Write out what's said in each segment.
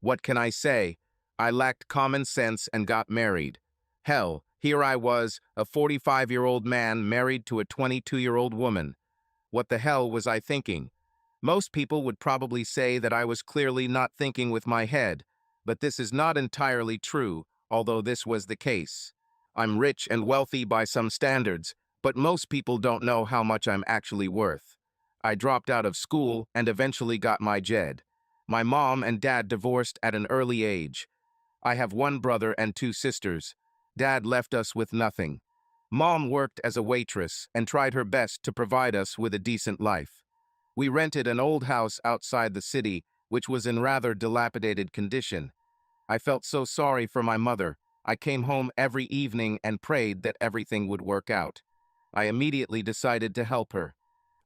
What can I say? I lacked common sense and got married. Hell, here I was, a 45-year-old man married to a 22-year-old woman. What the hell was I thinking? Most people would probably say that I was clearly not thinking with my head, but this is not entirely true, although this was the case. I'm rich and wealthy by some standards, but most people don't know how much I'm actually worth. I dropped out of school and eventually got my JED. My mom and dad divorced at an early age. I have one brother and two sisters. Dad left us with nothing. Mom worked as a waitress and tried her best to provide us with a decent life. We rented an old house outside the city, which was in rather dilapidated condition. I felt so sorry for my mother. I came home every evening and prayed that everything would work out. I immediately decided to help her.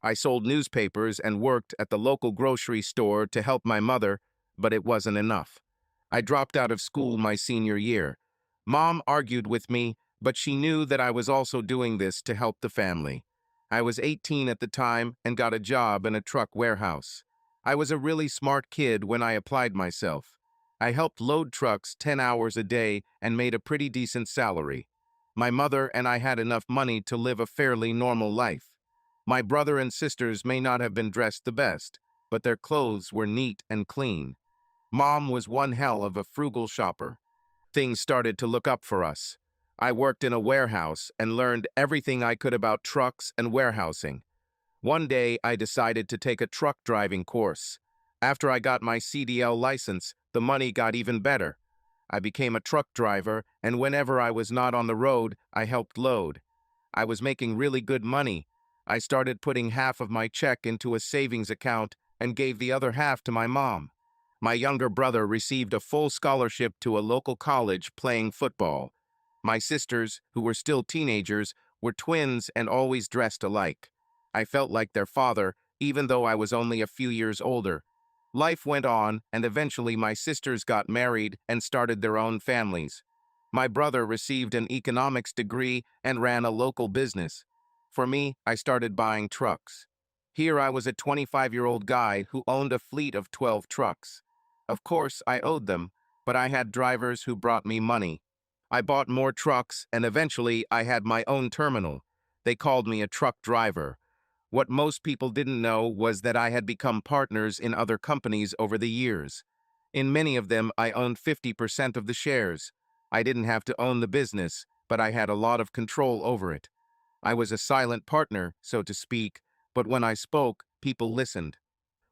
I sold newspapers and worked at the local grocery store to help my mother, but it wasn't enough. I dropped out of school my senior year. Mom argued with me, but she knew that I was also doing this to help the family. I was 18 at the time and got a job in a truck warehouse. I was a really smart kid when I applied myself. I helped load trucks 10 hours a day and made a pretty decent salary. My mother and I had enough money to live a fairly normal life. My brother and sisters may not have been dressed the best, but their clothes were neat and clean. Mom was one hell of a frugal shopper. Things started to look up for us. I worked in a warehouse and learned everything I could about trucks and warehousing. One day, I decided to take a truck driving course. After I got my CDL license, the money got even better. I became a truck driver, and whenever I was not on the road, I helped load. I was making really good money. I started putting half of my check into a savings account and gave the other half to my mom. My younger brother received a full scholarship to a local college playing football. My sisters, who were still teenagers, were twins and always dressed alike. I felt like their father, even though I was only a few years older. Life went on, and eventually my sisters got married and started their own families. My brother received an economics degree and ran a local business. For me, I started buying trucks. Here I was a 25-year-old guy who owned a fleet of 12 trucks. Of course, I owed them, but I had drivers who brought me money. I bought more trucks, and eventually I had my own terminal. They called me a truck driver. What most people didn't know was that I had become partners in other companies over the years. In many of them, I owned 50% of the shares. I didn't have to own the business, but I had a lot of control over it. I was a silent partner, so to speak, but when I spoke, people listened.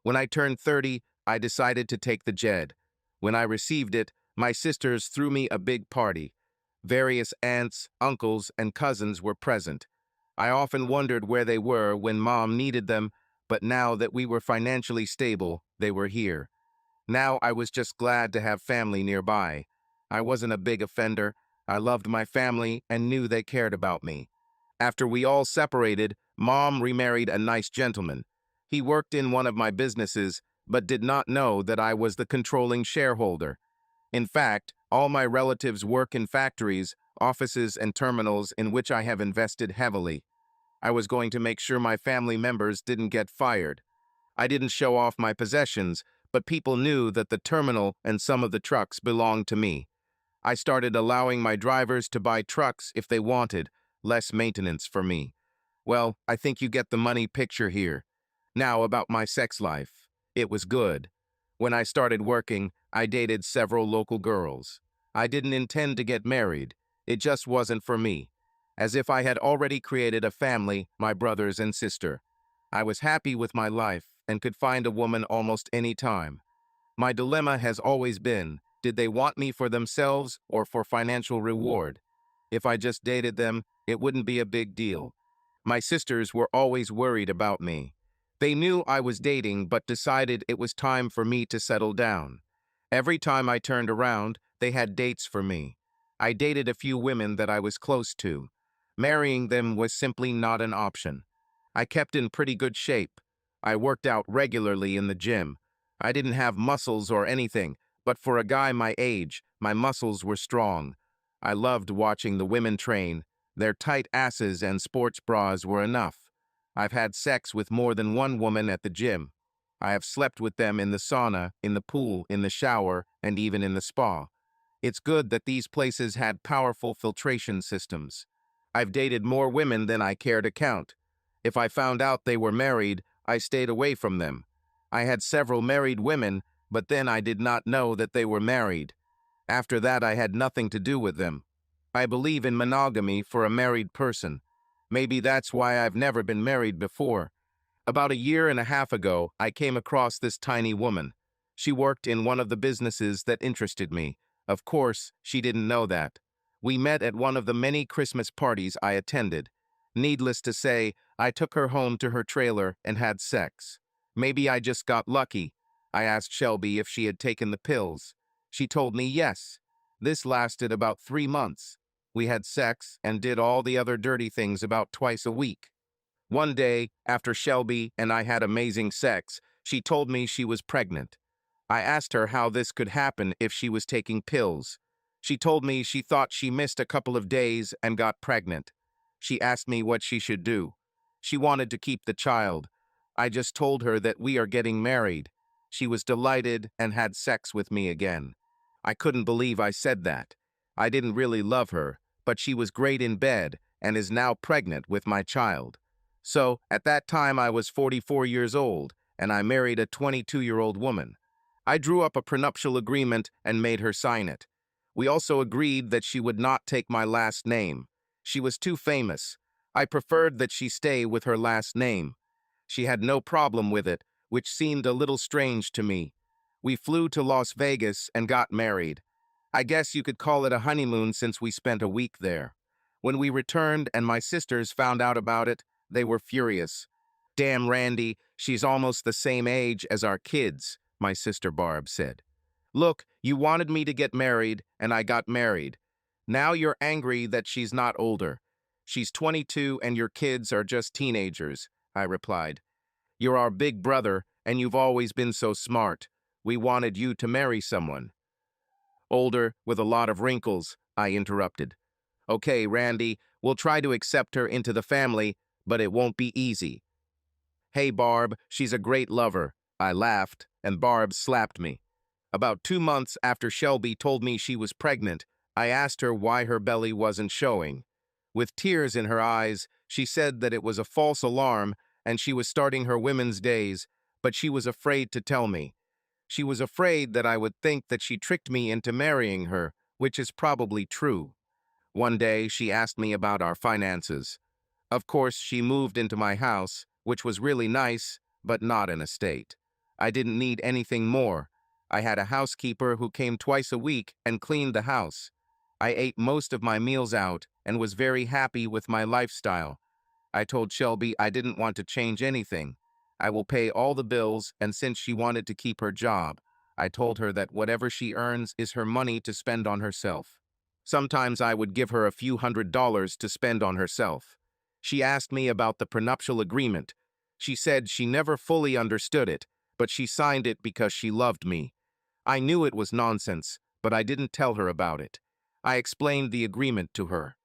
When I turned 30, I decided to take the JED. When I received it, my sisters threw me a big party. Various aunts, uncles, and cousins were present. I often wondered where they were when Mom needed them, but now that we were financially stable, they were here. Now I was just glad to have family nearby. I wasn't a big offender. I loved my family and knew they cared about me. After we all separated, Mom remarried a nice gentleman. He worked in one of my businesses, but did not know that I was the controlling shareholder. In fact, all my relatives work in factories, offices, and terminals in which I have invested heavily. I was going to make sure my family members didn't get fired. I didn't show off my possessions, but people knew that the terminal and some of the trucks belonged to me. I started allowing my drivers to buy trucks if they wanted, less maintenance for me. Well, I think you get the money picture here. Now about my sex life. It was good. When I started working, I dated several local girls. I didn't intend to get married. It just wasn't for me. As if I had already created a family, my brothers and sister. I was happy with my life and could find a woman almost any time. My dilemma has always been, did they want me for themselves or for financial reward? If I just dated them, it wouldn't be a big deal. My sisters were always worried about me. They knew I was dating but decided it was time for me to settle down. Every time I turned around, they had dates for me. I dated a few women that I was close to. Marrying them was simply not an option. I kept in pretty good shape. I worked out regularly in the gym. I didn't have muscles or anything, but for a guy my age, my muscles were strong. I loved watching the women train. Their tight asses and sports bras were enough. I've had sex with more than one woman at the gym. I have slept with them in the sauna, in the pool, in the shower, and even in the spa. It's good that these places had powerful filtration systems. I've dated more women than I care to count. If I found out they were married, I stayed away from them. I had several married women, but then I did not know that they were married. After that, I had nothing to do with them. I believe in monogamy for a married person. Maybe that's why I've never been married before. About a year and a half ago, I came across this tiny woman. She worked in one of the businesses that interested me. Of course, she didn't know that. We met at one of the many Christmas parties I attended. Needless to say, I took her home to her trailer and had sex. Maybe I just got lucky. I asked Shelby if she had taken the pills. She told me yes. This lasted about 3 months. We had sex and did all the other dirty things about twice a week. One day, after Shelby and I had amazing sex, she told me she was pregnant. I asked her how this could happen if she was taking pills. She told me she thought she missed a couple of days and got pregnant. She asked me what she should do. She wanted to keep the child. I just told her that we are getting married. She was delighted and had sex with me again. I couldn't believe I said that. I didn't really love her, but she was great in bed and is now pregnant with my child. So, at that time I was 44 years old, and I married a 22-year-old woman. I drew up a prenuptial agreement and made her sign it. We also agreed that she would not take my last name. She was too famous. I preferred that she stay with her last name. She had no problem with it, which seemed a little strange to me. We flew to Las Vegas and got married. I guess you could call it a honeymoon since we spent a week there. When we returned and my sisters found out about it, they were furious. "Damn, Randy, she's almost the same age as our kids," my sister Barb said. "Look, you wanted me to get married, and I got married. Now you're angry that she's not older. She's 22 and your kids are just teenagers," I replied. "You're our big brother, and you've always been so smart. We wanted you to marry someone." "Older, with a lot of wrinkles," I interrupted. "Okay, Randy, we'll try to accept her into the family, but it won't be easy." "Hey, Barb, she's a great lover." I laughed, and Barb slapped me. About 2 months after Shelby told me she was pregnant, I asked her why her belly wasn't showing. With tears in her eyes, she said that it was a false alarm and she was starting her women's days, but she was afraid to tell me. She was afraid that I would think that she tricked me into marrying her, which is probably true. One day, she asked me about our finances. Of course, she moved into my house, which was really nice, but not an estate. I didn't need anything more. I had a housekeeper who came twice a week and cleaned the house. I ate most of my meals out and was very happy with my lifestyle. I told Shelby I didn't want to change anything. I will pay all the bills, and since she wanted to keep her job, I told her that whatever she earns is her money to spend on herself. Sometimes I would give her a few $100s to spend on herself. She asked me about the prenuptial agreement. She said she never fully understood it, but she signed it because she loved me. I knew it was nonsense, but I didn't tell her about it. I explained the agreement to her.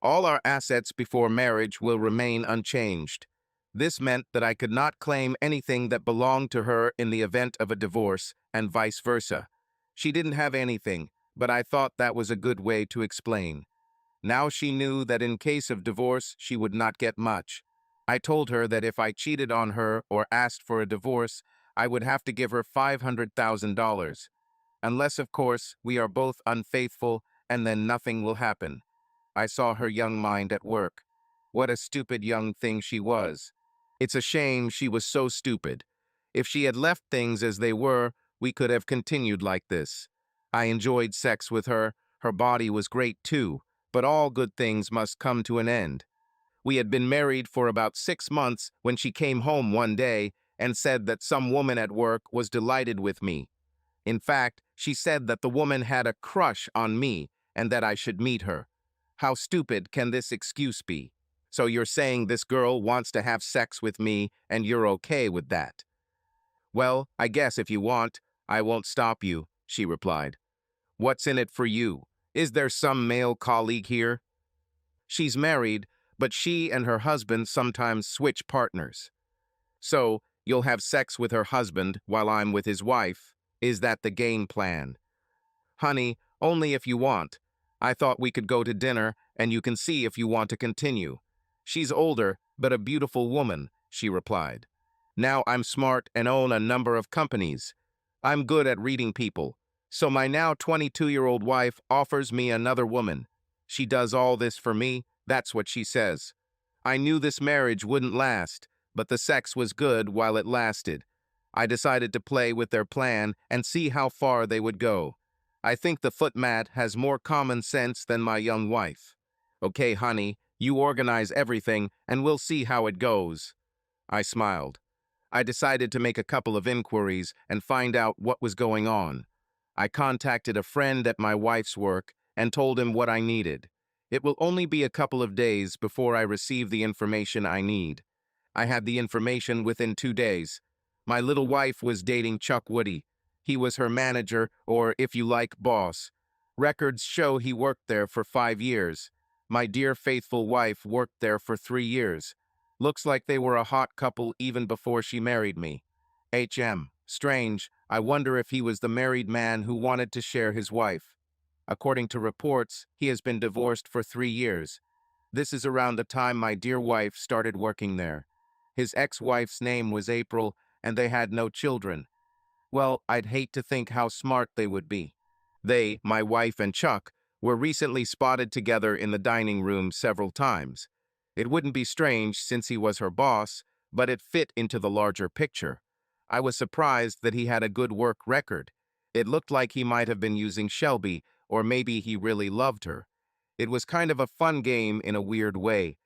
All our assets before marriage will remain unchanged. This meant that I could not claim anything that belonged to her in the event of a divorce, and vice versa. She didn't have anything, but I thought that was a good way to explain. Now she knew that in case of divorce, she would not get much. I told her that if I cheated on her or asked for a divorce, I would have to give her $500,000. Unless, of course, we are both unfaithful, and then nothing will happen. I saw her young mind at work. What a stupid young thing she was. It's a shame she was so stupid. If she had left things as they were, we could have continued like this. I enjoyed sex with her. Her body was great too, but all good things must come to an end. We had been married for about 6 months when she came home one day and said that some woman at work was delighted with me. In fact, she said that the woman had a crush on me and that I should meet her. How stupid can this excuse be? So you're saying this girl wants to have sex with me and you're okay with that? "Well, I guess if you want, I won't stop you," she replied. "What's in it for you? Is there some male colleague here?" "She's married, but she and her husband sometimes switch partners." "So, You'll have sex with her husband while I'm with his wife. Is that the game plan? Honey, only if you want. I thought we could go to dinner, and you can see if you want to continue. She's older, but a beautiful woman, she replied. Now I'm smart and own a number of companies. I'm good at reading people. So my now 22-year-old wife offers me another woman. She does all this for me, that's what she says. I knew this marriage wouldn't last, but the sex was good while it lasted. I decided to play with their plan and see how far they would go. I think the footmat has more common sense than my young wife. Okay, honey, you organize everything and we'll see how it goes. I smiled. I decided to make a couple of inquiries and find out what was going on. I contacted a friend at my wife's work and told him what I needed. It will only be a couple of days before I receive the information I need. I had the information within 2 days. My little wife was dating Chuck Woody. He was her manager, or if you like, boss. Records show he worked there for 5 years. My dear faithful wife worked there for 3 years. Looks like they were a hot couple even before she married me. Strange. I wonder if he was the married man who wanted to share his wife. According to reports, he has been divorced for 3 years. This is around the time my dear wife started working there. His ex-wife's name was April, and they had no children. Well, I'd hate to think how smart they would be. They, my wife and Chuck, were recently spotted together in the dining room several times. It wouldn't be strange since he was her boss, but it fit into the larger picture. I was surprised that he had a good work record. It looked like he might have been using Shelby, or maybe he really loved her. It was kind of a fun game in a weird way.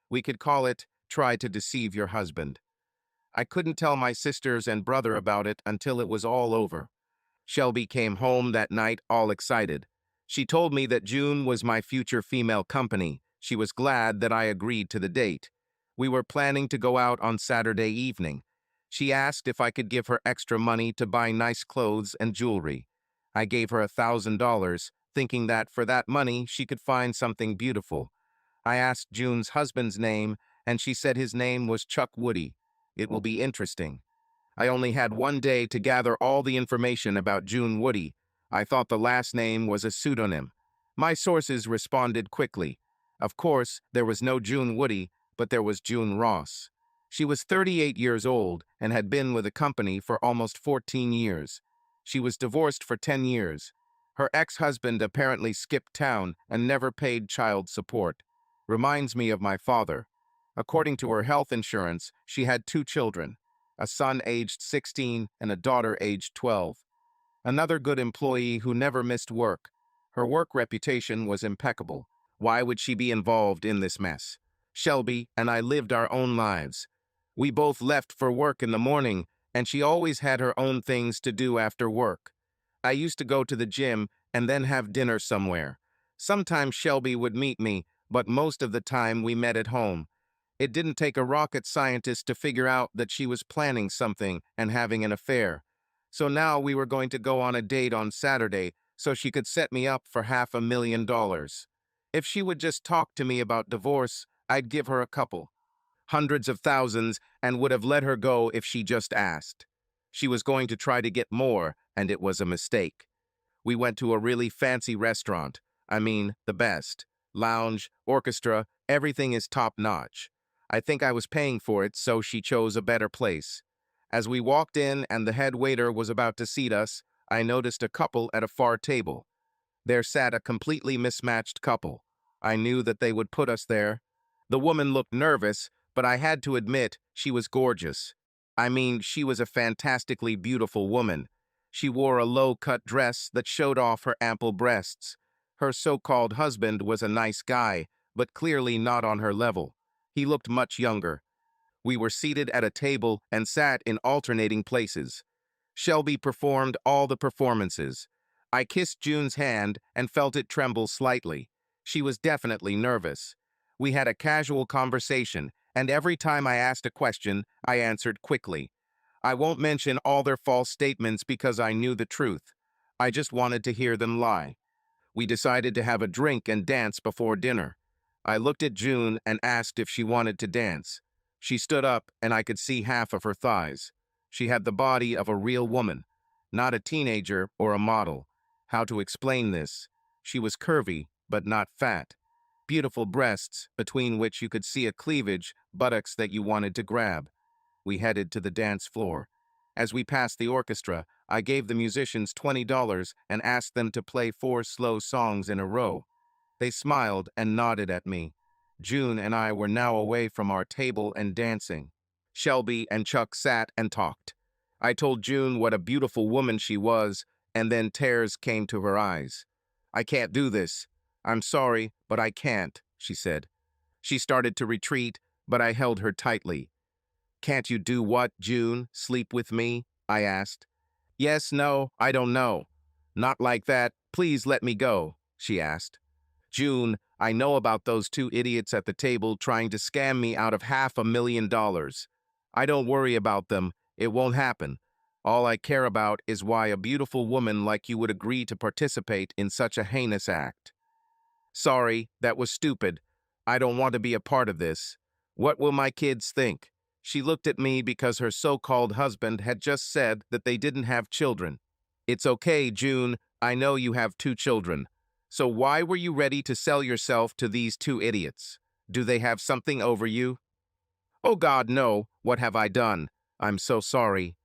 We could call it, try to deceive your husband. I couldn't tell my sisters and brother about it until it was all over. Shelby came home that night all excited. She told me that June was my future female company. She was glad that I agreed to the date. We were planning to go out on Saturday evening. She asked if I could give her extra money to buy nice clothes and jewelry. I gave her $1,000, thinking that for that money she could find something beautiful. I asked June's husband's name, and she said his name was Chuck Woody. It will be interesting. I only had 1 day to gather all the information about June Woody. I thought the last name was a pseudonym. My sources responded quickly. Of course, there was no June Woody, but there was June Ross. She was 38 years old and had been with the company for almost 14 years. She was divorced for 10 years. Her ex-husband apparently skipped town and never paid child support. Reminds me of my father. According to her health insurance, she had 2 children, a son aged 16 and a daughter aged 12. Another good employee who never missed work. Her work reputation was impeccable. Why would she be involved in this mess? Shelby and I lived our own lives. We both left for work in the morning, and she always had her own things to do after work. I used to go to the gym and then have dinner somewhere. Sometimes Shelby would meet me, but most of the time we met at home. It didn't take a rocket scientist to figure out that she was planning something and having an affair. So now we were going to go on a date on Saturday so she could set me up for $500,000. If she would just talk to me about divorce, I'd give her a couple, hundreds of thousands, and would have let her go if she just asked. She was going to try to get more, and it was a mistake. We went to a really fancy restaurant. I mean, the best. Lounge, orchestra, everything is top-notch. I think I was paying for it, so she chose a better place. As we walked in and the head waiter was about to seat us, I noticed a couple at a far table. There sat a completely mismatched couple. I knew that they would put us there. The woman looked nervous, but I had to admit she was gorgeous. I mean, she was a fantastically beautiful woman. She wore a low-cut dress that showed off her ample breasts. Her so-called husband was a nice guy, but clearly not on her level. He looked much younger. We were seated at a table and sat in alternating places. Shelby performed all the performances. I kissed June's hand and felt it tremble slightly. She was definitely nervous. We had a casual conversation, and every time I asked a question, I answered quickly. I won't mention all their false statements because I knew the truth. I just wanted to hear them lie. We decided to have a drink and dance before dinner. I looked at June and asked if she wanted to dance. She stood up, and I could see half of her thighs. She had the body of a real woman, not a teenager or a model. How to explain this? She was curvy, but not fat. Beautiful breasts, between which you could see a cleavage, buttocks that you wanted to grab. We headed to the dance floor. As we passed the orchestra, I gave the musicians $20 and asked them to play 4 slow songs in a row. They smiled and nodded at me. June and I were now away from our table and dancing. Shelby and Chuck sat and talked. I told June what a beautiful woman she was, and then tears came to her eyes. "I can't do this. I'm sorry, but I can't," she said. She started to retreat, but I held her tightly. "Can't you do what, June? Sleep with me?" I asked. "Yes, no, I don't know." "Not like that. Please let me go," she asked. "June, I know about those 2 idiots at the table trying to scam me out of $500,000. I don't worry about them. It won't happen. All I care about is why a beautiful woman like you would agree to participate in such a heinous act." "Sorry, that was stupid. I don't want to be a part of this. What will my kids think?" She looked at me because her so-called husband had just said that they didn't have children. "It's okay, June. I know you have 2 children. So why were you ready to sell yourself to these 2 idiots? Do they have something over you?" "Oh God, no. What have I done? I'm so sorry."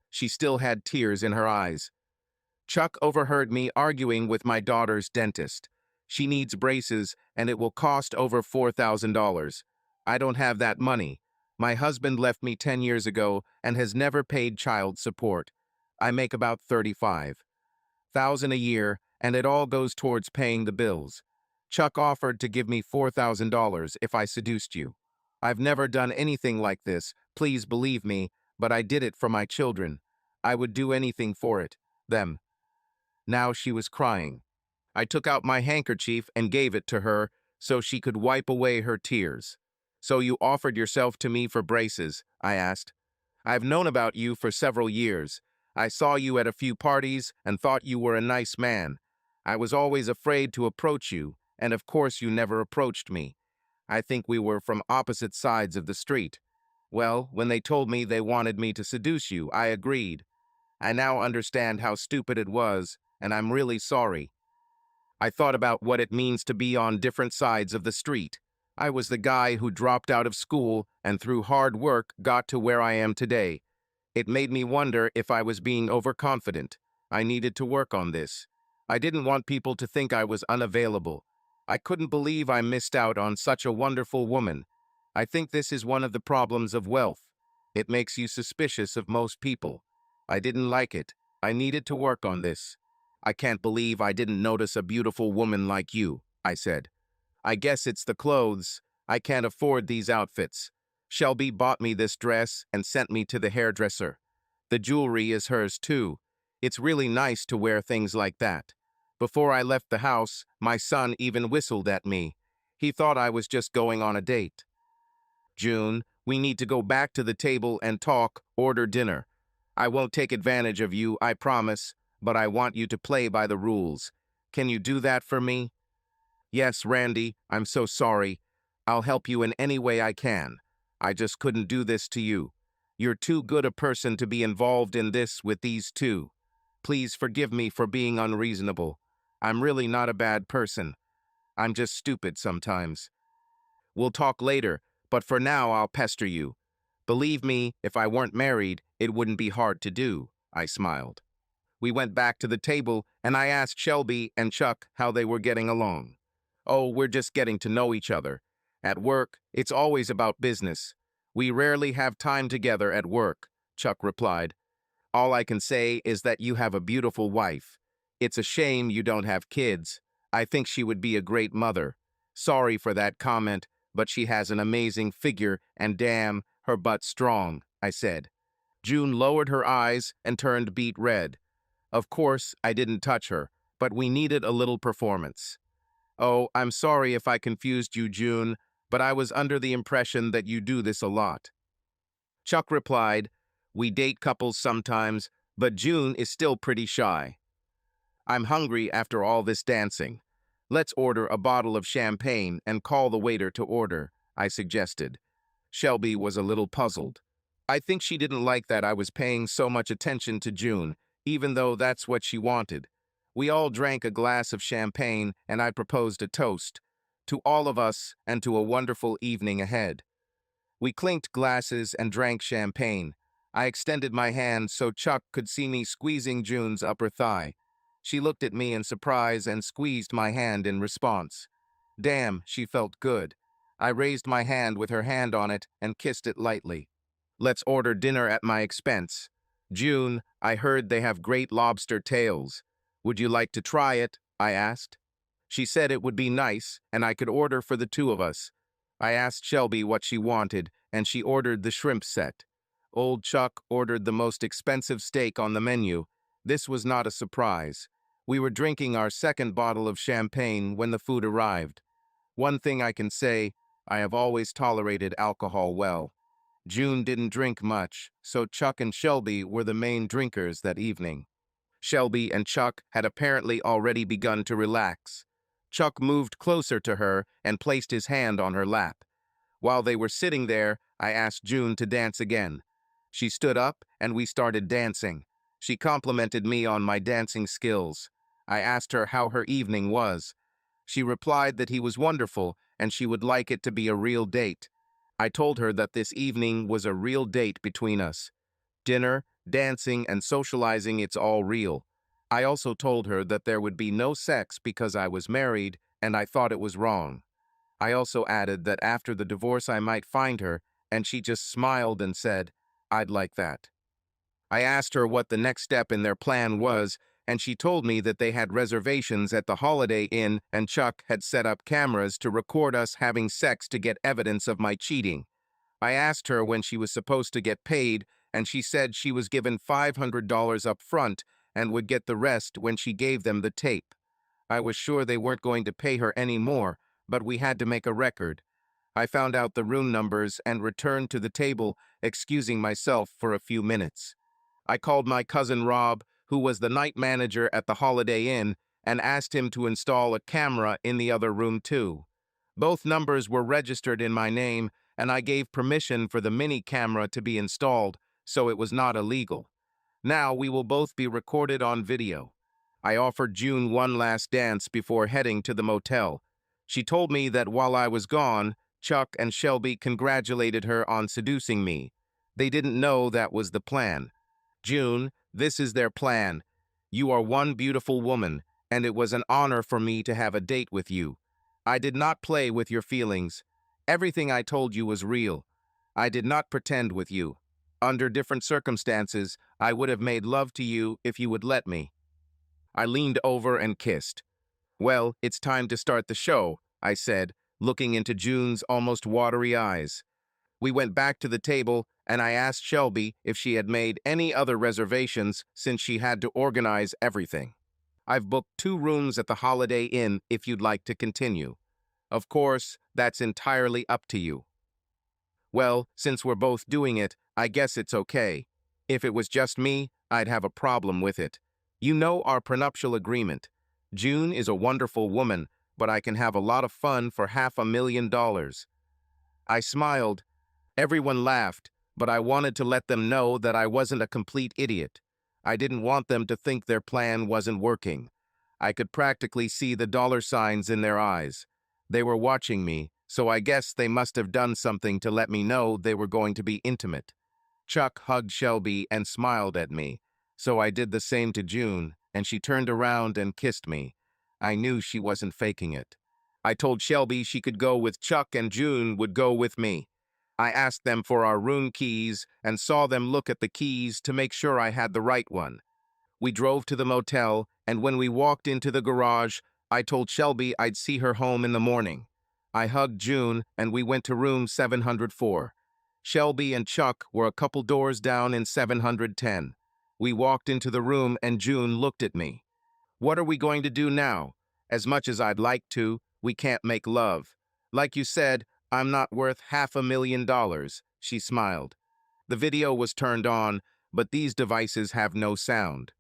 She still had tears in her eyes. Chuck overheard me arguing with my daughter's dentist. "She needs braces, and it will cost over $4,000. I don't have that money. My husband left me 10 years ago and has never paid child support. I make about $35,000 a year, and it all goes towards paying the bills. Chuck offered to give me $4,000 if I seduced you. I've never done anything like this, please believe me, but I did it for my children. I would do anything for it. Them." Now she was crying. I took out my handkerchief and gave it to her so she could wipe away her tears. "So you offered yourself to me for braces?" I asked. "I've known about you for several years. I saw you at a few parties and thought you were a nice man. I was always afraid to approach you, and of course you never approached me. I think we were from opposite sides of the street. Well, when they told me they wanted me to seduce you, I agreed. I now understand how stupid it was, and I'm really sorry. I thought about what it means to be on different sides of the street. I was the guy who dropped out of school and through hard work got to where I am today. It made me wonder if I was being overconfident. I needed to work on this. I didn't want people to think I was unavailable. I couldn't believe I missed out on such a wonderful woman. I think this is one of the problems of wealth. It makes you suspicious of most people. I didn't like it. I needed to work on this. I can't believe I didn't notice a beautiful woman like you," I said. "I guess it's the clothes. I can't afford these outfits. Shelby bought me this dress and sent me to the hairdresser. The jewelry is hers too. It's really nice to wear things like that. Before I left the house, my son even whistled at me. He thought I was just going on a date." "June, we need to go back to the table and talk, order dinner. I won't take advantage of you, I promise, but I want you to play by the rules. Can you do that for me?" "Yes, Randy, I'm so sorry. I'll help you in any way I can. I just couldn't do this to you. You're too good a person to be involved in this with these 2. Please forgive me for being unreasonable. I'm really not a bad person. I'm just stupid sometimes. We'll talk later, but for now I'll pester you. Believe me, if I weren't married, it wouldn't be hard to do," I smiled. We went back to the table, and I asked Shelby and Chuck how they were getting along. "Oh, we're just getting to know each other. At work, it's always about business. We rarely have time together at work," Chuck replied. "All I can say is that you have a beautiful wife. It's a shame you don't have kids. I think she would be a great mother. Sorry for that comment, but she has an amazing figure, and damn, her butt's strong," I said. June lowered her eyes and turned beet red. Of course, I didn't touch her, but we needed a little performance. "Oh, I'm sorry if I confused you, June, but I was under the impression that you do this a lot." Chuck replied, "We date couples sometimes, but June is still pretty shy." "I'm hungry after all this dancing. Let's order a bottle of champagne and call the waiter to order," I suggested. Shelby was a little puzzled. I think she didn't like that I was paying so much attention to June, even though that's what she wanted. We all drank a glass of champagne, and I proposed a toast to all of us and to a wonderful evening ahead. We clinked glasses and drank champagne. I extended my hand so Chuck could see me squeezing June's upper thigh. She looked at me in surprise and squeezed my hand in response. Damn, she felt good. I raised my hand with her hand on it and kissed it lightly. Let's order dinner at my expense. June, I heard they have great lobster tails. Would you like to try it? I asked. She said it would be nice, and I could order for the two of us. I asked Shelby what she wanted, and she ordered the shrimp set. Old Chuck ordered the most expensive steak on the menu. This was not a surprise. We were drinking our second bottle of champagne when the food arrived. One thing I can say, I have always tolerated alcohol well. June didn't drink much, so Chuck and Shelby were the main drinkers that evening. Shelby and Chuck had apparently already begun to relax. Chuck moved closer to her and placed his hand on her lap. While they were sitting there, I asked June to dance again. She stood up and we started dancing. She complimented me on my dancing skills. I asked her how her evening was. She replied that he was wonderful and she would like it to be a real date. I told her that this evening was a real date between us. Dinner, dancing, and socializing, it's all real. I also told her that there would be no sex because I was married and I thought it was wrong. I also added that after the divorce I might find her, and she just smiled and said, I'd like that. I asked her what the next step in their plan was, and she told me that they had reservations at the Holiday Inn and Chuck had set up cameras to record us having sex to get evidence of my cheating. I asked her when she was supposed to get paid, and she said she was given $500 up front and would get the rest when she gave them the tape. I was sure they weren't going to pay her any more, but we had to make a record. I found out the room numbers and returned to the table, excusing myself for a few minutes. I called my cousin Rob, who was the night manager at the Holiday Inn, and asked him to install a camera in the other room too. Both numbers were registered in my name, and I gave permission for the mini camera to be installed, so it was not illegal. Now we will both be recorded on video. I offered June one last dance before heading to the motel. She told me that while I was gone, Chuck and Shelby congratulated her on seducing me. They didn't know that was the plan. June, this is their plan. You are one beautiful woman, and it was an honor for me to have a date with you. I did not play with your feelings. Everything I told you was real. I did not pretend with you. Under different circumstances, I would have made love to you if you would let me. I leaned over and kissed. Well, it's time to start the show, I said, looking into June's almost watery eyes. We went back to the table, and I asked Shelby if she had made any other reservations since she had to organize everything. I've booked 2 rooms at the Holiday Inn if you'd like to continue. Of course, that's entirely up to you. Well, since we're both doing it, I guess it's okay. If it was just me, I'd have a problem with it. You know our prenuptial agreement. June is a wonderful woman, but I can have a lot of fun for $500,000. I smiled. Everyone laughed, but I wanted to let them know that I wasn't a complete idiot. I didn't want them to think their plan wasn't working. I could practically see the dollar signs in their eyes. They were watching me, so I guess they must have done something to let me know they were going to be intimate. Chuck hugged Shelby and smiled at me, so I did the same to June, and she turned around and kissed me. I knew she wasn't faking it. I told Shelby she could go with Chuck and June would go with me. I asked them for our room keys and saw them look at the keys to make sure I had the right one. We drove to the motel, and when we walked into the garage, I told Shelby I'd see her home in the morning. I hugged June, and we went to room 704. Shelby and Chuck were a couple doors down in 710. We walked into the room, and June looked at me. What are we going to do now? As much as I'd like to, we can't make love. Like you said, I'm not worth $500,000, she smiled. The video was turned on, but these devices have no sound.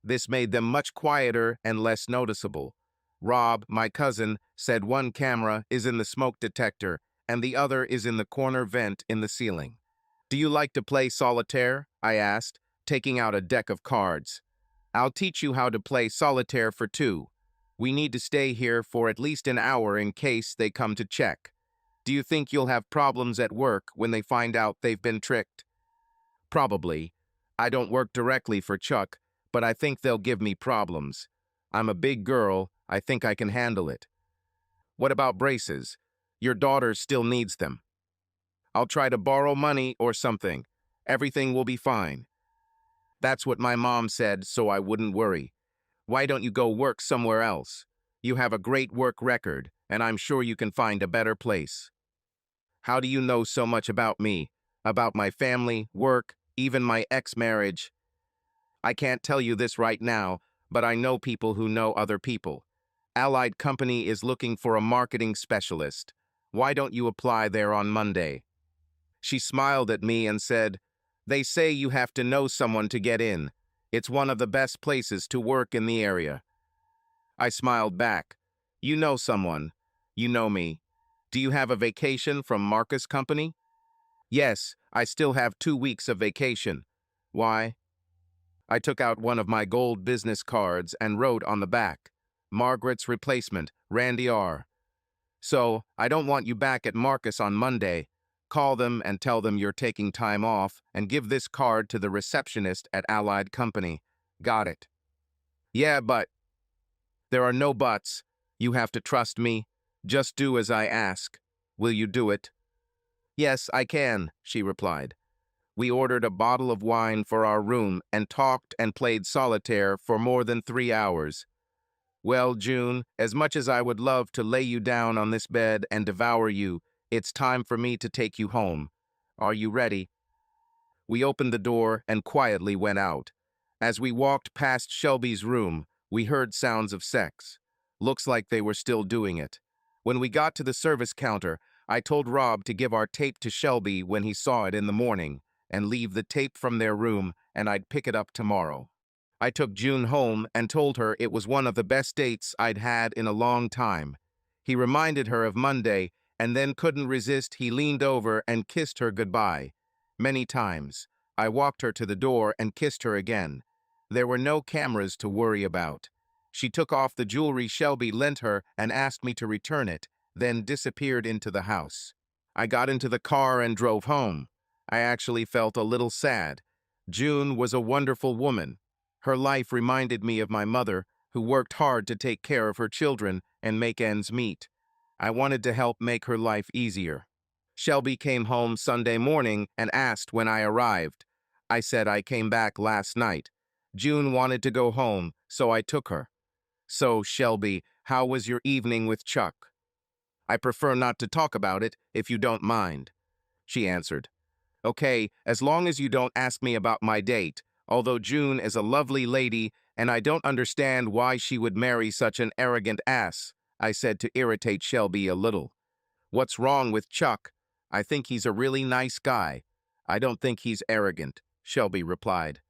This made them much quieter and less noticeable. Rob, my cousin, said one camera is in the smoke detector, and the other is in the corner vent in the ceiling. Do you like to play solitaire? I asked, taking out a deck of cards. I'll teach you how to play solitaire for two. We need to stay here for at least an hour in case they come to check. Do you think you'll have problems at work when they find out they've been tricked? Probably. I don't work directly for Chuck, but I think they'll give me problems. I'm a big girl. I think I can handle it. What about braces? Your daughter still needs them. I'll try to borrow money or something. Everything will be fine. That's what my mom said, so I wouldn't worry. Why don't you go work somewhere else? You have a great work record, and I'm sure you can find a better place. How do you know so much about me? About my family, work, even my ex-marriage? I can't tell you this right now, but I know people who know other people. Allied Company is looking for a marketing specialist. Why don't you apply there on Monday? She smiled at me and said, "They say you have to know someone to get in. It's one of the best places to work in the area." I smiled back. "You know someone. You know me. Do you have a vacation from Marcus Company?" "Yes, I still have 2 weeks of vacation." "Why?" I took out one of my gold business cards and wrote on the back, "Margaret's replacement, Randy R." "So, I don't want you back at Marcus on Monday. Call them and tell them you're taking time off and give this card to the receptionist at Allied Company." "Got it." "Yeah, but..." "There are no buts. You have to trust me. Just do as I ask. Will you do it?" "Yes, I can," she replied. We ordered a bottle of wine for our room and talked and played solitaire for more than 3 hours. "Well, June, as much as I would love to lay you down on this bed and devour you, it's time for me to take you home. Are you ready?" We opened the door and quietly went out. As we walked past Shelby's room, we heard sounds of sex. Looks like they were still doing it. When we got to the service counter, I told Rob to give our tape to Shelby when he saw it in the morning, and leave the tape from their room, and I'd pick it up tomorrow. I took June home and told her it was one of the best dates I'd had in a long time. He reminded her of Monday, and then couldn't resist. He leaned over and kissed her goodbye. Many times. I walked her to the door and kissed her again. There were no cameras to worry about. She took off the jewelry Shelby lent her and asked me to return it, then disappeared into the house. I got into the car and drove home. I actually felt a little sad. June was a wonderful woman. Her life reminded me of my mother, who worked hard to take care of her children and make ends meet. I wanted to help make her life easier. Shelby came home Sunday morning and asked when I arrived. I said I came back last night. June wanted to go home, so I took her. "So, Shelby, how was your evening with Chuck?" "I prefer not to talk about it, if you don't mind," she answered. "Okay, as long as you don't ask me about my date, although June is a lovely lady and I don't understand why she would marry such an arrogant ass," I said to irritate Shelby a little. "What's wrong with Chuck? I think he's a really nice guy." "I don't think he's arrogant," Shelby replied.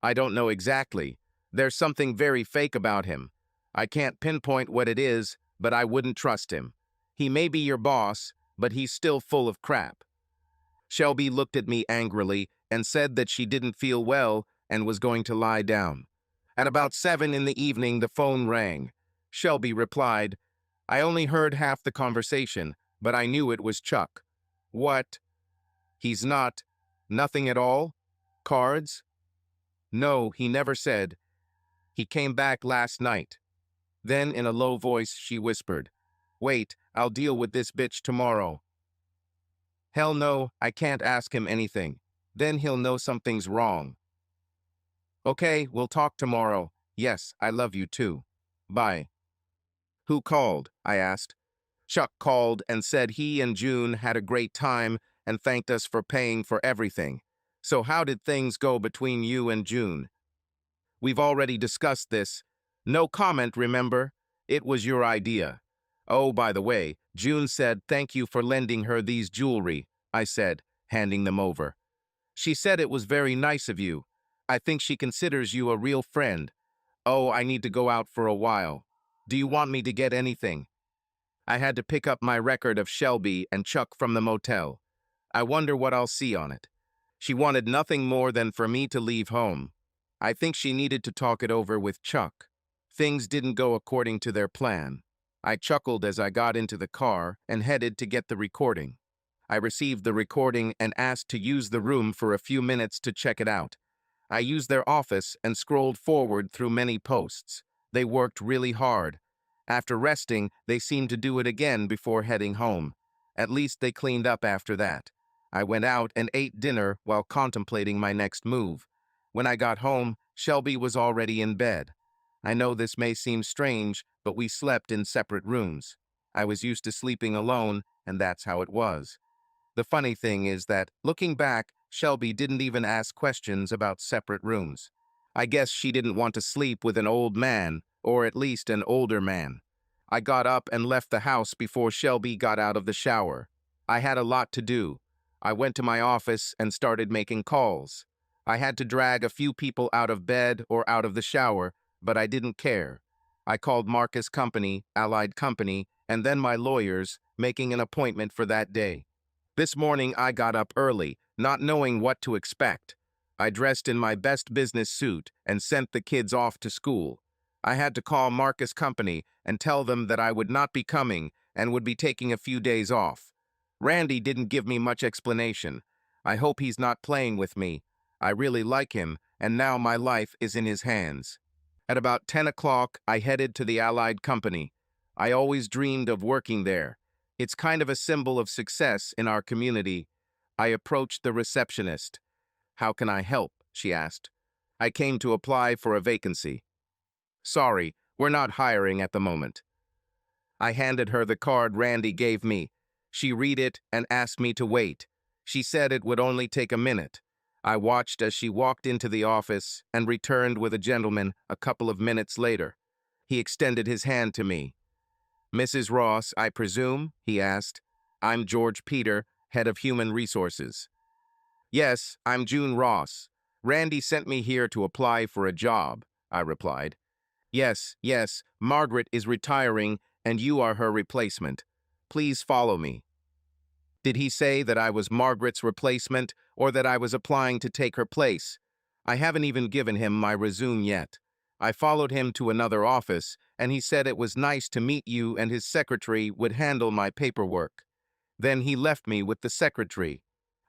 "I don't know exactly. There's something very fake about him. I can't pinpoint what it is, but I wouldn't trust him. He may be your boss, but he's still full of crap." Shelby looked at me angrily and said that she didn't feel well and was going to lie down. At about 7 in the evening, the phone rang. Shelby replied, "I only heard half the conversation, but I knew it was Chuck." "What? He's not... nothing at all? Cards?" "No, he never said. He came back last night." Then in a low voice, she whispered, "Wait, I'll deal with this bitch tomorrow." "Hell no, I can't ask him anything. Then he'll know something's wrong." "Okay, we'll talk tomorrow. Yes, I love you too. Bye." "Who called?" I asked. "Chuck called and said he and June had a great time and thanked us for paying for everything. So how did things go between you and June?" "We've already discussed this. No comment, remember? It was your idea." "Oh, by the way, June said thank you for lending her these jewelry," I said, handing them over. "She said it was very nice of you. I think she considers you a real friend. Oh, I need to go out for a while. Do you want me to get anything?" I had to pick up my record of Shelby and Chuck from the motel. I wonder what I'll see on it. She wanted nothing more than for me to leave home. I think she needed to talk it over with Chuck. Things didn't go according to their plan. I chuckled as I got into the car and headed to get the recording. I received the recording and asked to use the room for a few minutes to check it out. I used their office and scrolled forward through many posts. They worked really hard. After resting, they seemed to do it again before heading home. At least they cleaned up after that. I went out and ate dinner while contemplating my next move. When I got home, Shelby was already in bed. I know this may seem strange, but we slept in separate rooms. I was used to sleeping alone, and that's how it was. The funny thing is that, looking back, Shelby didn't even ask questions about separate rooms. I guess she didn't want to sleep with an old man, or at least an older man. I got up and left the house before Shelby got out of the shower. I had a lot to do. I went to my office and started making calls. I had to drag a few people out of bed or out of the shower, but I didn't care. I called Marcus Company, Allied Company, and then my lawyers, making an appointment for that day. This morning I got up early, not knowing what to expect. I dressed in my best business suit and sent the kids off to school. I had to call Marcus Company and tell them that I would not be coming and would be taking a few days off. Randy didn't give me much explanation. I hope he's not playing with me. I really like him, and now my life is in his hands. At about 10 o'clock, I headed to the Allied Company. I always dreamed of working there. It's kind of a symbol of success in our community. I approached the receptionist. "How can I help?" she asked. "I came to apply for a vacancy." "Sorry, we're not hiring at the moment." I handed her the card Randy gave me. She read it and asked me to wait. She said it would only take a minute. I watched as she walked into the office and returned with a gentleman a couple of minutes later. He extended his hand to me. "Mrs. Ross, I presume?" he asked. "I'm George Peter, head of human resources." "Yes, I'm June Ross. Randy sent me here to apply for a job," I replied. Yes, Margaret is retiring and you are her replacement. Please follow me." Did he say that I was Margaret's replacement or that I was applying to take her place? I haven't even given him my resume yet. I followed him to another office, and he said it was nice to meet you and his secretary would handle my paperwork. Then he left me with the secretary.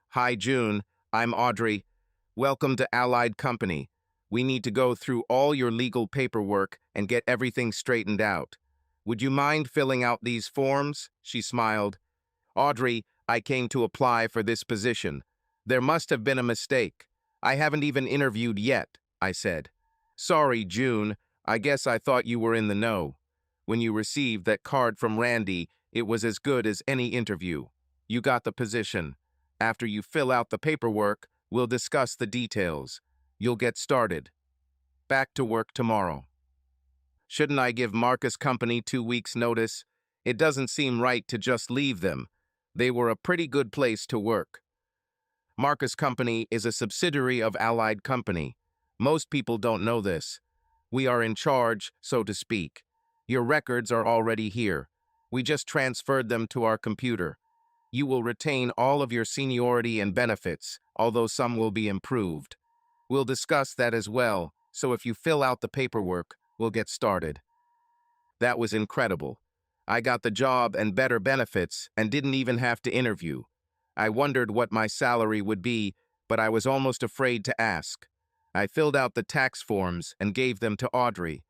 "Hi, June. I'm Audrey. Welcome to Allied Company. We need to go through all your legal paperwork and get everything straightened out. Would you mind filling out these forms?" She smiled. "Audrey, I came to apply for this position. There must have been a mistake. I haven't even interviewed yet," I said. "Sorry, June. I guess I thought you were in the know. When you received that card from Randy, it was as good as any interview. You got the position. After you fill out the paperwork, we'll discuss the details. You'll get started. Back to work tomorrow." Shouldn't I give Marcus Company 2 weeks' notice? It doesn't seem right to just leave them. They were a pretty good place to work. Marcus Company is a subsidiary of Allied Company. Most people don't know this. We are in charge, so to speak. Your records are already here. We just transferred them to our computer. You will retain all of your seniority and benefits, although some will be improved. We'll discuss that as well, so if you fill out the paperwork, we'll get started. That was incredible. I got the job and better benefits and didn't even have to interview. I wondered what my salary would be, but I was almost afraid to ask. I filled out the tax forms and gave them to Audrey.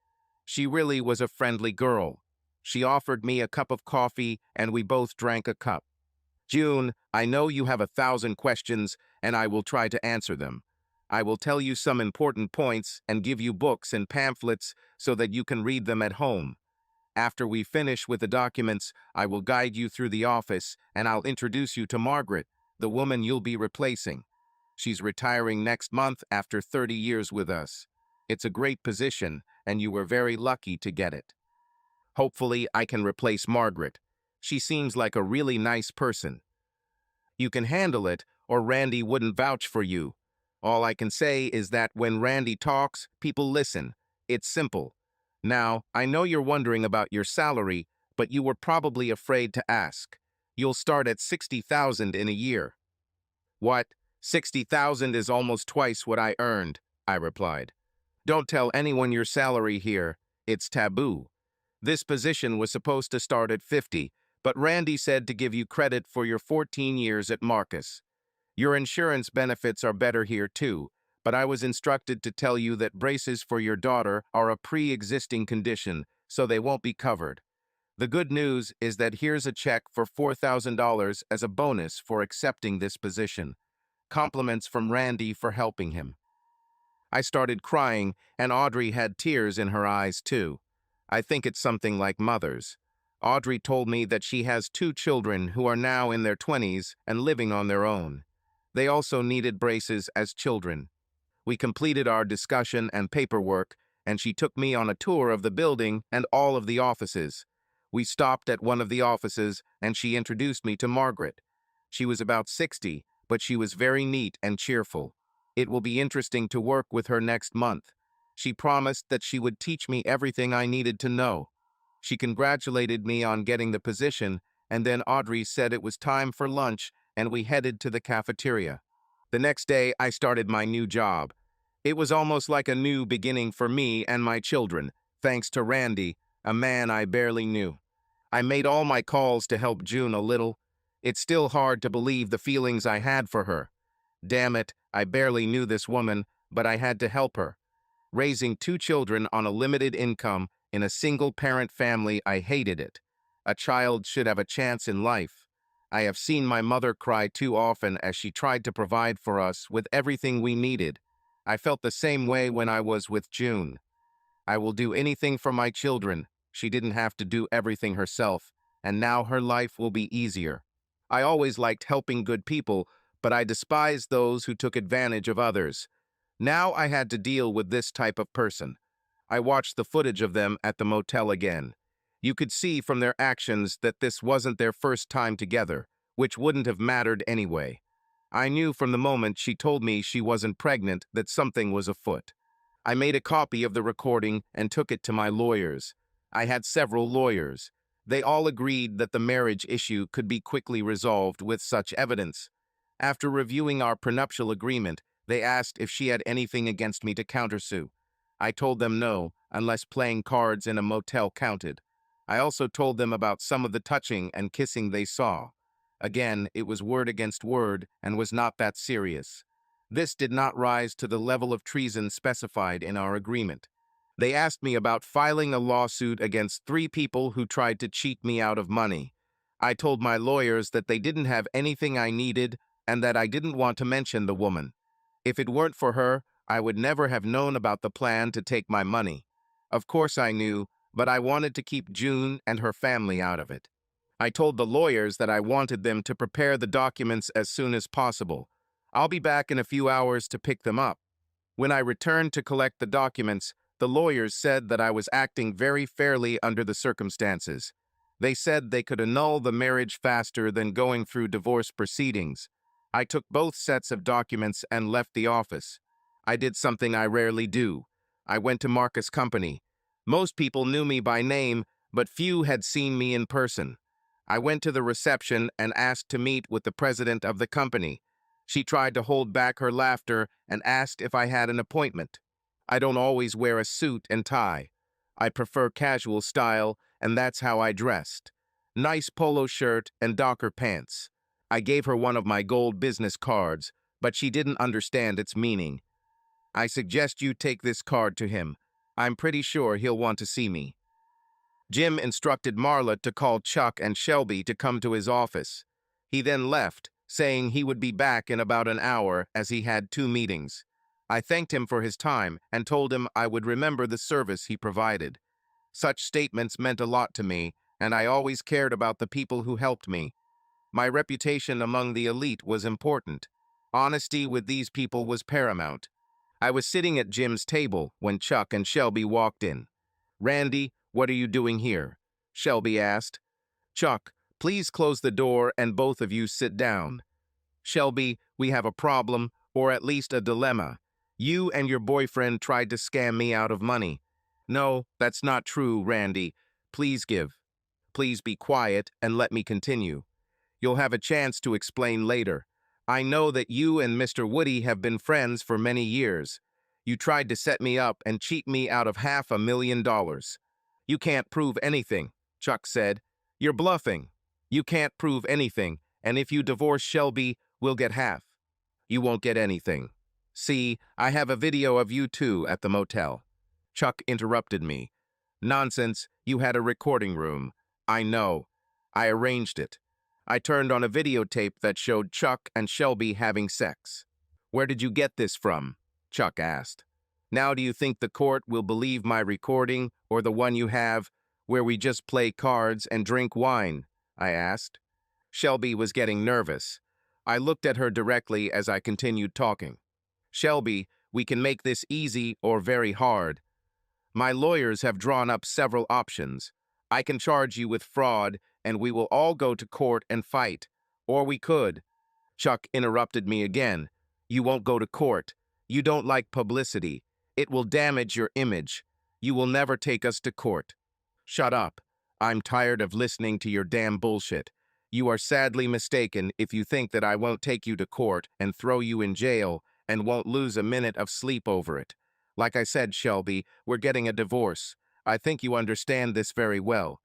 She really was a friendly girl. She offered me a cup of coffee and we both drank a cup. "June, I know you have 1,000 questions and I will try to answer them. I will tell you some important points and give you books and pamphlets so that you can read them at home. After we finish with the documents, I will guide you through the office and I'll introduce you to Margaret, the woman you'll be replacing. She's retiring next month after 30 years with us. It's a great position and you were very lucky to get it. Hopefully, I can replace Margaret. She seems like a really nice person. You can handle it or Randy wouldn't vouch for you. All I can say is that when Randy talks, people listen. It's simple. Now, I know you're wondering about your salary, but you were probably afraid to ask. You'll start at 60,000 in a year. What? 60,000 is almost twice what I earned, I replied. Don't tell anyone your salary here. It's taboo. This position was supposed to start at 50, but Randy said to give you credit for your 14 years at Marcus. Your insurance benefits are better here too, but I was instructed to tell you that braces for your daughter are a pre-existing condition, so they won't be covered. The good news is that here's a check for $4,000 as a bonus for accepting this position. Compliments from Randy for helping him. I started crying, and Audrey had tears in her eyes too. I think it's something like mothers. Audrey told me that she has 2 children who are now in their 20s and living on their own. They also needed braces as children. We completed our discussion and paperwork, and she took me on a tour of the building and all of the offices. We stopped at one of the offices, and she introduced me to Margaret. She was about 60, but she was very neat and cheerful. It will be interesting to work with her next month. She promised that she would teach me everything I needed to know. She congratulated me on getting the position, and then Audrey said it was time for lunch, and we headed to the cafeteria. The next day, I started my new job. It was almost like a new beginning for me and my children, thanks to Randy, a man I barely knew. I made all my calls to help June a little. It's still hard to believe the feelings I had for her. Damn it, I barely knew this woman, but I had to help her. Raising 2 children on a limited income in a single-parent family, I hated it. A child should have a chance in life. I have seen my mother cry too often as she tried to provide for us with everything we needed. I felt the same way when I was with June. I will do anything for my children. She didn't have to do everything herself, and now her life will be easier. I always liked helping good people, but I despised those who took advantage of others. Now I had to deal with this type of person. I watched the footage of them at the motel again. You could see from their actions that this wasn't their first time together, which wouldn't have mattered anyway. I knew from the moment she told me she wasn't pregnant that something was afoot. I made a copy of the recording and took it to my lawyers. I had several lawyers. They all agreed that the marriage issue could be quickly resolved with such evidence. After reviewing our prenuptial agreement, they asked if she had anything against me to countersue. I told them no, unless playing cards in a motel counted. I also told them about some of the touching and kissing they saw. Again, it was word against word and was not that serious. This did not rise to the level of treason specified in our agreement. They asked me about filing a lawsuit against 3 people who tried to cheat me out of money. I told my lawyers that they didn't have anything I needed and that I didn't want to mention the woman. If it weren't for her, I would never have known about the plan to take my money. Of course I knew, but I wanted to keep June and her family out of it. I told the lawyers that I wanted them to prepare the documents as soon as possible. I'll be back in a few hours to pick them up. When I returned to collect the documents, the lawyers said that I was acting very fairly under the circumstances. They said they could annul the marriage faster than going through divorce proceedings. I took both sets of documents and left the office. I did something I rarely do. I went to Marcus' company. Most people knew me by name, but few had seen me in person. I went to the reception and asked to meet with the president of the company. She tried to hold back her laughter and asked if I had an appointment. I don't always wear a suit and tie. I prefer casual style, and that's how I dressed. Nice polo shirt and Docker pants. I gave her one of my gold business cards, but she didn't understand its meaning. I suggest you take this card to him. I'm pretty sure he'll want to see me. Jim instructed Marla to call Chuck and Shelby to come to his office. He then left, saying he would be back in about an hour as he had 2 meetings. I thanked him for his time and told him I would remember the service he provided. Such statements meant a lot to me, and I always cared about the people who helped me. My reputation among the elite was important. Honesty with these people was paramount. I was sitting at Jim's table when Chuck and Shelby walked in. "Randy, what are you doing here?" Shelby asked. "Chuck, please close the door and both of you sit down." "Shelby, we have a problem, or at least a dilemma. You and your boyfriend tried to scam me out of money." "No, that's not true, Randy. Please give." please be quiet and let me continue. You'll have a chance to explain later. I know that you and Mr. Woody have been friends for many years. You tried to set me up and cheat me out of $500,000. You can't prove anything, Chuck said. You're bluffing. You can't prove anything, and if you divorce Shelby, we'll get half. You won't get anything. See, I have a video of you two at the motel. Chuck interrupted me. Nonsense, you had a recording room. I know. I arranged it. I turned on a videotape that showed Chuck and Shelby having sex. Where did you get this from? Chuck asked. Now do you think the court will believe my recording or the one you have, where we just play cards and drink wine? I asked. Shelby was getting nervous. I looked at her directly as I continued talking. Shelby, we can make this easy or very hard. My lawyers have drawn up several options. I can charge you with fraud, and we will all go to court and fight. Or we could. Chuck interrupted me again. You won't go to court. You don't like publicity. It will damage your image. You will never take us to court. Shut up. I'm tired of listening to your damn bullshit. You are sadly mistaken if you think that I won't take you to court and throw you in jail and won't lose a minute of sleep over it. Like I said, Shelby, we're getting a divorce. I think you understand this very well.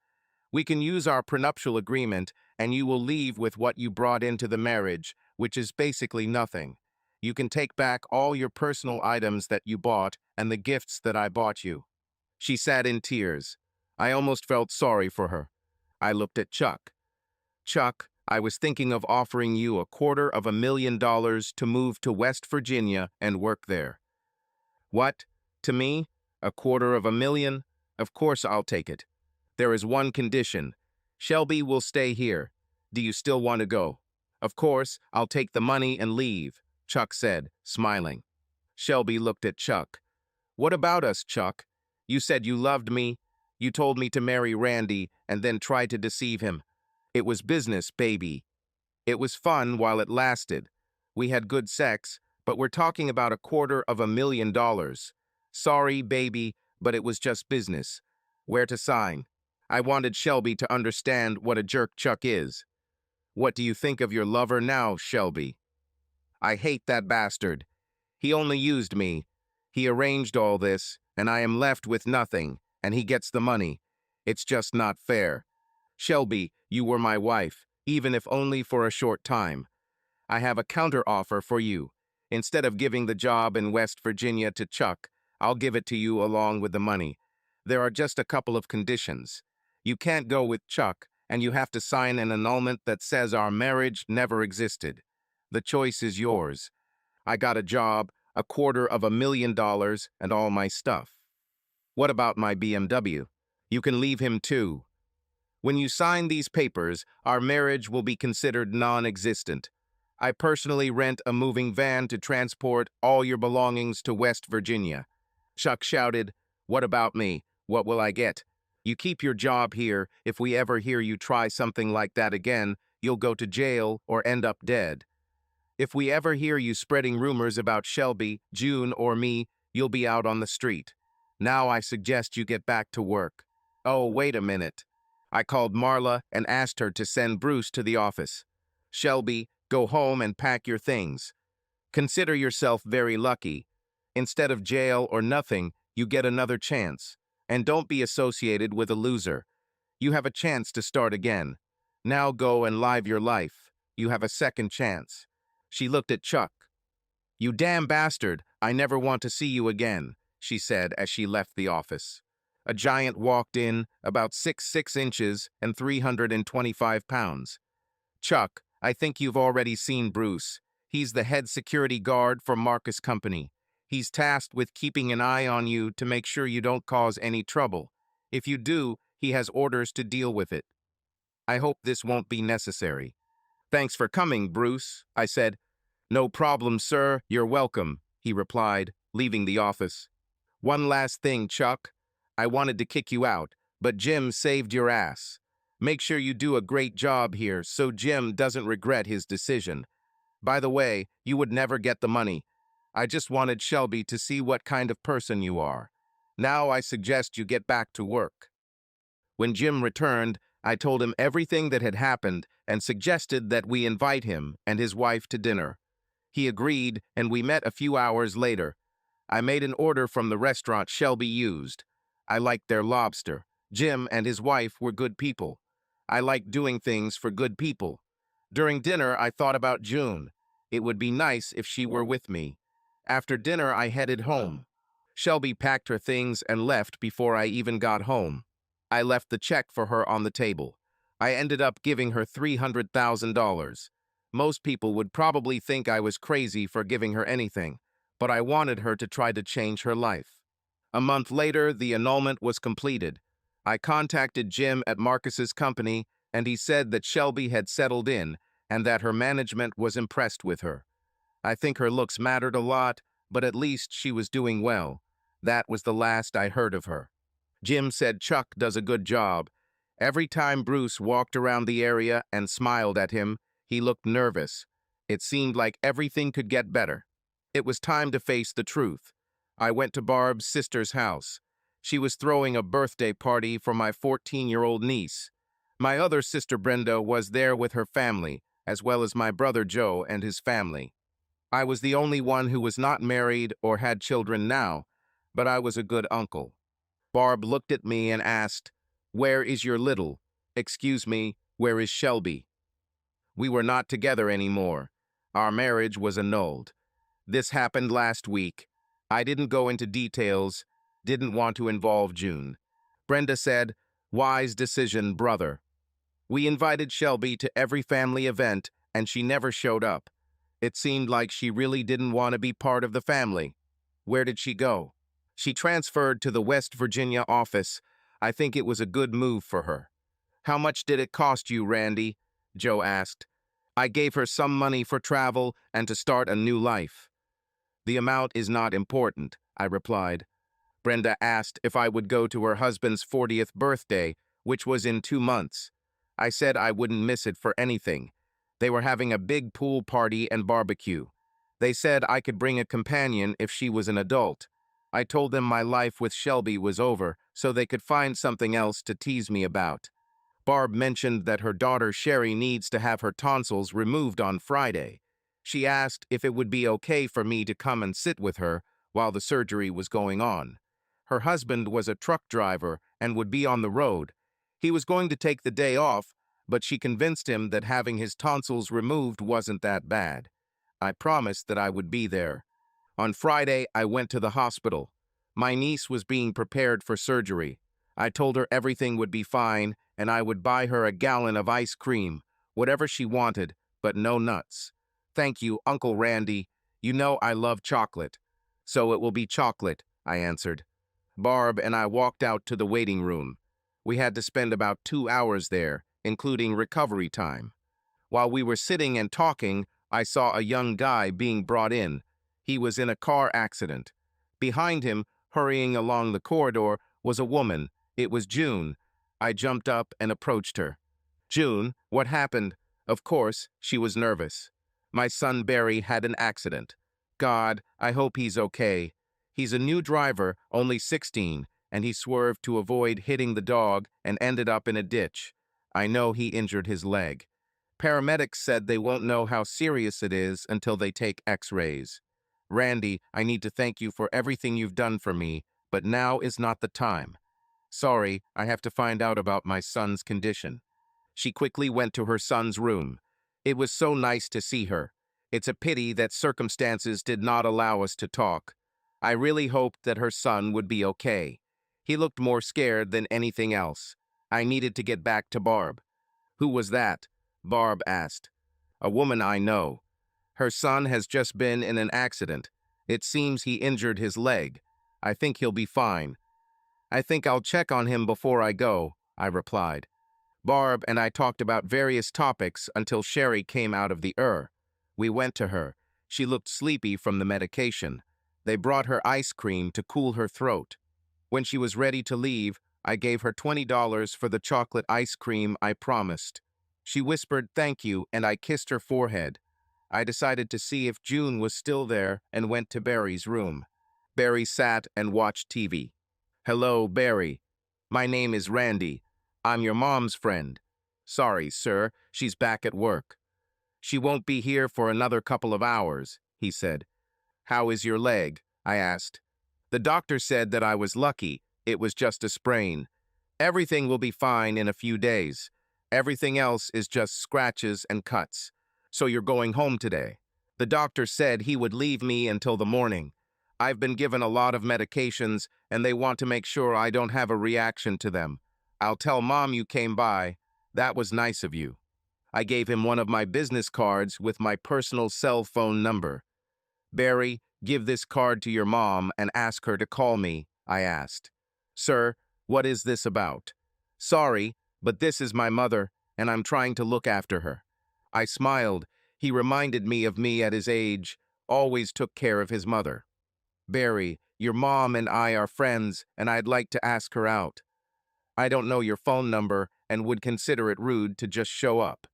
We can use our prenuptial agreement, and you will leave with what you brought into the marriage, which is basically nothing. You can take back all your personal items that you bought and the gifts that I bought you. She sat in tears. I almost felt sorry for her. I looked at Chuck. Chuck, I was thinking of offering you $250,000 to move to West Virginia and work there. What? To me? $250,000? Of course I'll take it. There is one condition. Shelby will stay here. Do you still want to go? Of course, I'll take the money and leave, Chuck said, smiling. Shelby looked at Chuck. What about us, Chuck? You said you loved me. You told me to marry Randy and then tried to deceive him. It was business, baby. It was fun while it lasted. We had good sex, but we're talking about $250,000. Sorry, baby, but it was just business. Where to sign? I wanted Shelby to understand what a jerk Chuck is. What do you think of your lover now, Shelby? I hate that bastard. He only used me. He arranged all this, and I am left with nothing, and he gets the money. It's just not fair. Shelby, you were my wife, even if only for a short time. I have a counteroffer for you. Instead of giving the job in West Virginia to Chuck, I'll give it to you along with the money. There are just a couple of conditions. You can't go with Chuck, and you have to sign an annulment that says our marriage never existed. The choice is yours. I got a job, $250,000, and all my stuff. What about my BMW? You can leave him too. When you sign these papers, our marriage will be considered non-existent. I personally rent a moving van to transport all your belongings to West Virginia. Chuck shouted, What about me? What will I get? You keep your job here. If we ever hear you try something like that again, you'll go to jail or end up dead. If we ever hear you spreading rumors about Shelby, June, or me, you'll be out on the street. Now I suggest you get back to work. Oh, wait a minute. I called Marla and asked her to send Bruce to the office. Shelby, go home and pack your things. Consider yourself very lucky. Instead of jail or nothing, you get another chance. And don't be associated with a loser. You have a chance to start again. Now go and live your life. You have a second chance. She looked at Chuck. You damn bastard, I never want to see you again, she said as she left the office. A giant walked in, about 6 inches and 325 pounds. Chuck, I think you've already seen Bruce. He's the head security guard for Marcus Company. He's tasked with keeping an eye on you to make sure you don't cause any trouble. If you do, he has orders to deal with it. I hope this won't be necessary. Thanks for coming, Bruce, I said. No problem, sir. You're welcome, he replied, leaving the office. One last thing, Chuck. I wanted to kick you out, but Jim saved your ass. Make sure you do a great job here so Jim doesn't regret his decision. By the way, you would never get the money. I just wanted Shelby to see what kind of person you are. Now I suggest you get back to work. When Jim returned, I told him everything that had happened and suggested that we invite him and his wife to dinner. He agreed, and we met a few hours later. I made an order from the restaurant Shelby used. I liked their lobster. Jim and his wife were good people. I like doing things for good people. During dinner, I thought about June. It would be nice if she were with me. After dinner, I headed home. Shelby packed her things and left before I even got home. I left the check for her on the table. I ended up giving her $300,000. Most people would probably think I was crazy for giving her anything, but I wanted her to try to change her life. A month later, the annulment was completed. I contacted Jim at Marcus's company, and he said that Shelby had settled in and that her management was impressed with her. I think her looks mattered a lot, but at least she was doing well. That was the last I heard of her. Jim said Chuck does a good job. Every time Bruce walked around the area and smiled at him, he looked nervous. It seemed like everything could get better. It was time to face the truth. I went to Barb's sister's house. She was throwing a birthday party for my 14-year-old niece. My other sister Brenda was there with her family, as well as my brother Joe and his family. I was the only one who was not married or had children now, but I was a good uncle. Barb looked at me and asked, "Where is your little? Excuse me, where is Shelby?" We were not together anymore. Our marriage was annulled. This happened last week. I didn't go into details, didn't want to involve June. Brenda said, "Wise decision, brother." We invited Shelby to every family event, and she never showed up. It seemed like she really didn't want to be part of the family. Where did she go? She transferred to the West Virginia office. I think it was a good move for her. "How much did it cost you, Randy?" Joe asked. "I gave her some money for travel and to start a new life." "The amount is not important," I replied. Brenda asked if I would go to her husband's 40th birthday, which was in 2 months. I said I wouldn't miss it for anything. They were having a big pool party and barbecue. They said I could bring a companion if she was an adult. I told them my life with Shelby was over, so they could find something else to tease me about. Barb mentioned that her daughter Sherry needs to have her tonsils removed on Friday. She asked if it would be okay for me to come and sit with her while the surgery was going on. Her husband was a truck driver and would be on the road. He was going to take the day off, but she convinced him that having his tonsils removed wasn't that bad. I promised that I would be there. On Friday, I went to the hospital. My niece was being prepared for surgery. I told her everything would be fine, and I would buy her a gallon of ice cream, whatever she wanted, but no nuts. "Thank you, Uncle Randy. You know I love chocolate." "So it will be chocolate," I answered. Barb and I walked out to the waiting room. We had to spend about 2 hours there, including recovery time. While we were sitting and talking, I saw a young guy being brought in. He was in a car accident. Behind him, hurrying along the corridor, was a woman. It was June. I jumped up and approached her. "June, what happened?" Of course, she was nervous. "My son Barry had an accident. God, I hope he's okay. He's a new driver, only 16, and he swerved to avoid hitting the dog and ended up in a ditch. I know he injured his leg. Paramedics said they won't know how serious it is until they take x-rays. Randy, I need to thank you for everything you've done for me, but now is not the time. Sorry, I have to find out about my son's condition." She quickly went to her son's room. It was so nice to see her. It's a pity that circumstances did not allow us to talk. I really hoped that her son would be okay. He looked more scared than anything else. I needed to get back to Barb. "Who was that?" Barb asked. "A woman I know. Her son has just been in an accident. It seems he injured his leg. I think he'll be fine." "I think I'll check on him before I go," I replied. Barb and I talked about various topics until Sherry came out of the ER. We went to her. She looked sleepy from the medication. They brought her ice cream to cool her throat. When she was ready to leave, I gave her $20 for the chocolate ice cream I promised. She whispered thank you, and I kissed her forehead. I decided to see if June was still there and went to Barry's room. Barry sat and watched TV. "Hello, Barry. My name is Randy. I'm your mom's friend. Sorry, sir, she's back at work. She won't be here for another couple of hours, he said. How is your leg? I asked. The doctor said that I was lucky. It was just a sprain. Everything will be fine in a few days. Everything else is just scratches and cuts. So you're going home today. The doctor said he would leave me until the morning. I've been given a lot of medications, and they want to make sure I don't have a reaction to them. I'll tell Mom you came by. That was nice of you. I gave him one of my business cards with my personal cell phone number. Barry, give this card to your mom and ask her to call me, I asked. Sir, what is this about? Sorry, but this is my mother, and I'm trying to look after her. I smiled. He reminded me of me at his age, always took care of his mother. Barry, your mom and I are friends, and I'd like to ask her out. I don't know your phone number and would consider it rude to just show up.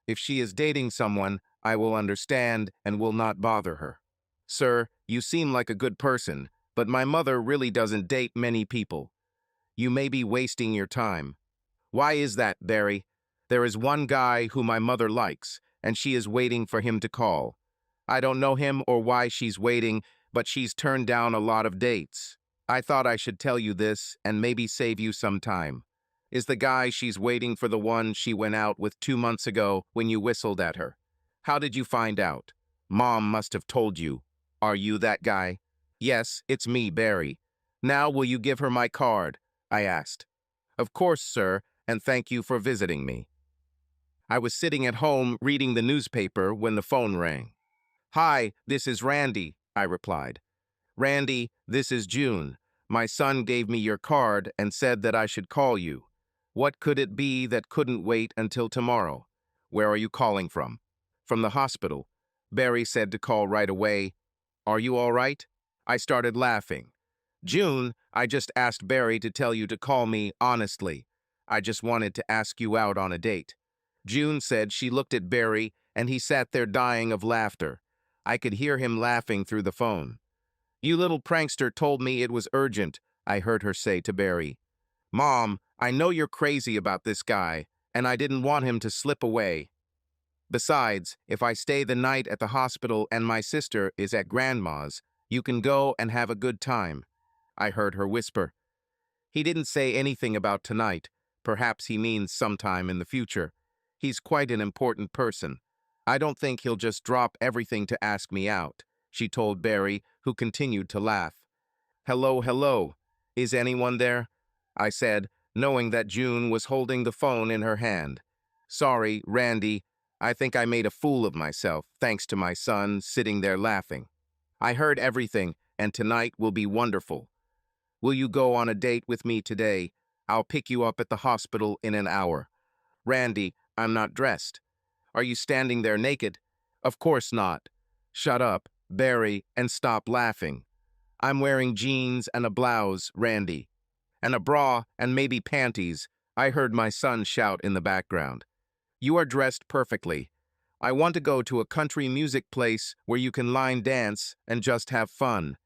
If she is dating someone, I will understand and will not bother her. Sir, you seem like a good person, but my mother really doesn't date many people. You may be wasting your time. Why is that, Barry? There is one guy who my mother likes, and she is waiting for him to call. I don't know him or why she's waiting, but she's turned down a lot of dates. I thought I should tell you this and maybe save you some time. Is the guy she's waiting for the one she went out with 2 months ago when you whistled at her? How did you find out? Mom must have told you. Are you that guy? Yes, it's me, Barry. Now will you give her my card? I asked. Of course, sir, and thank you for visiting me. I was sitting at home reading the newspaper when the phone rang. Hi, this is Randy, I replied. Randy, this is June. My son gave me your card and said that I should call you. What could it be that couldn't wait until tomorrow? Where are you calling from? From the hospital. Barry said to call right away. Are you all right? I started laughing. June, I just asked Barry to tell you to call me honestly. I just wanted to ask you out on a date. June said she looked at Barry and he sat there dying of laughter. I could hear him laughing through the phone. You little prankster told me it was urgent, I heard her say to Barry. Mom, I know you're crazy about this guy, and I didn't want him to slip away. Besides, if I stay the night at the hospital and my sister is at Grandma's, you can go and have a good time. I heard her whisper. He didn't say anything about tonight. Perhaps he means sometime in the future. He's quite an important person. I don't think he'll just drop everything to ask me out, she told Barry, who continued to laugh. Hello, hello. Is anyone there? I said, knowing that June was holding the phone in her hand. Sorry, Randy. I think I made a fool of myself, thanks to my son sitting there laughing. I heard everything, and tonight will be wonderful. Will you go on a date with me today? I'll pick you up at the hospital in an hour. Randy, I'm not dressed. Are you standing there naked? Of course not. Shut up, Barry, and stop laughing. I'm wearing jeans and a blouse, Randy. And a bra and maybe panties, I heard my son shout in the background. You are dressed perfectly. I want to go to a country music place where you can line dance and just have fun.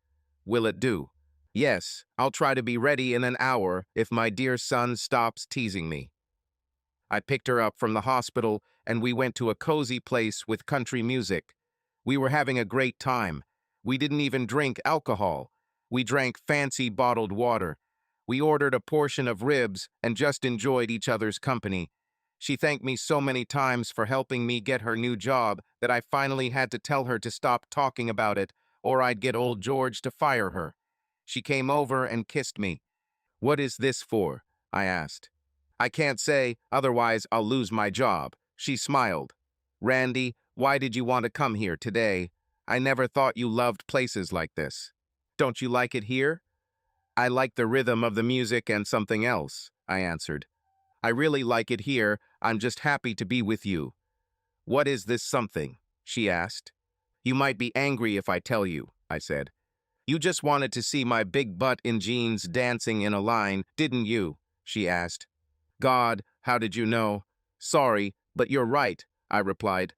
Will it do? Yes, I'll try to be ready in an hour if my dear son stops teasing me. I picked her up from the hospital and we went to a cozy place with country music. We were having a great time. We didn't even drink alcohol. We drank fancy bottled water. We ordered a portion of ribs and just enjoyed each other's company. She thanked me so many times for helping me get her new job that I finally had to tell her to stop talking about it or I'd get old George to fire her. She came over and kissed me. What is this for? I asked. I can't say, otherwise I'll lose my job. She smiled. Randy, why did you want to come here today? I never thought you loved places like this. Don't you like it here? I like the rhythm of the music and something else, I answered. I really like it here. I'm just happy to be with you. What is this something? She asked. You might be angry if I tell you, I said. You just wanted to see my big butt in jeans dancing in a line, didn't you? She asked. God, how did you know? Sorry, but you're right, I replied.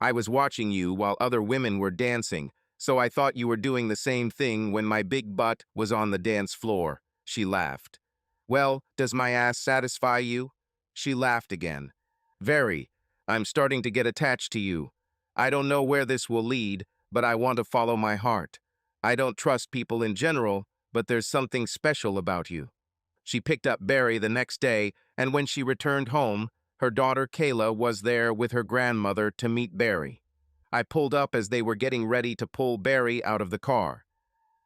I was watching you while other women were dancing, so I thought you were doing the same thing when my big butt was on the dance floor. She laughed. Well, does my ass satisfy you? She laughed again. Very. I'm starting to get attached to you. I don't know where this will lead, but I want to follow my heart. I don't trust people in general, but there's something special about you. She picked up Barry the next day, and when she returned home, her daughter Kayla was there with her grandmother to meet Barry. I pulled up as they were getting ready to pull Barry out of the car.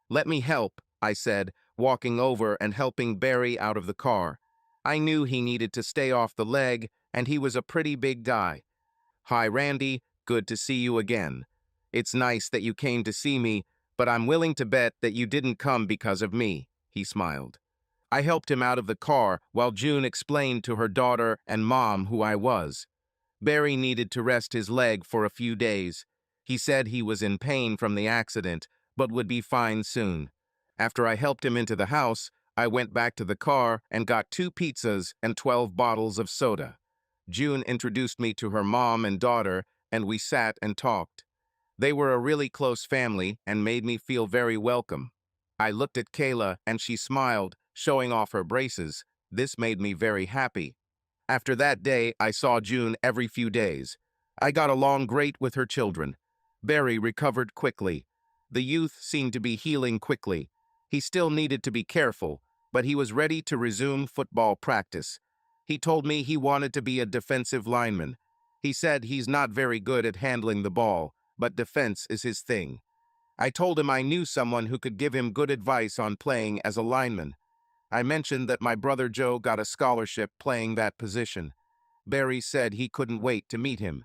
"Let me help," I said, walking over and helping Barry out of the car. I knew he needed to stay off the leg, and he was a pretty big guy. "Hi, Randy. Good to see you again. It's nice that you came to see me, but I'm willing to bet that you didn't come because of me," he smiled. I helped him out of the car while June explained to her daughter and mom who I was. Barry needed to rest his leg for a few days. He said he was in pain from the accident, but would be fine soon. After I helped him into the house, I went back to the car and got 2 pizzas and 12 bottles of soda. June introduced me to her mom and daughter, and we sat and talked. They were a really close family and made me feel very welcome. I looked at Kayla and she smiled, showing off her braces. This made me very happy. After that day, I saw June every few days. I got along great with her children. Barry recovered quickly. The youth seemed to be healing quickly. He still needed to be careful, but he was ready to resume football practice. He told me he wanted to be a defensive lineman. He said he's not very good at handling the ball, but defense is his thing. I told him I knew someone who could give him good advice on playing as a lineman. I mentioned that my brother Joe got a scholarship playing that position. Barry said he couldn't wait to meet him.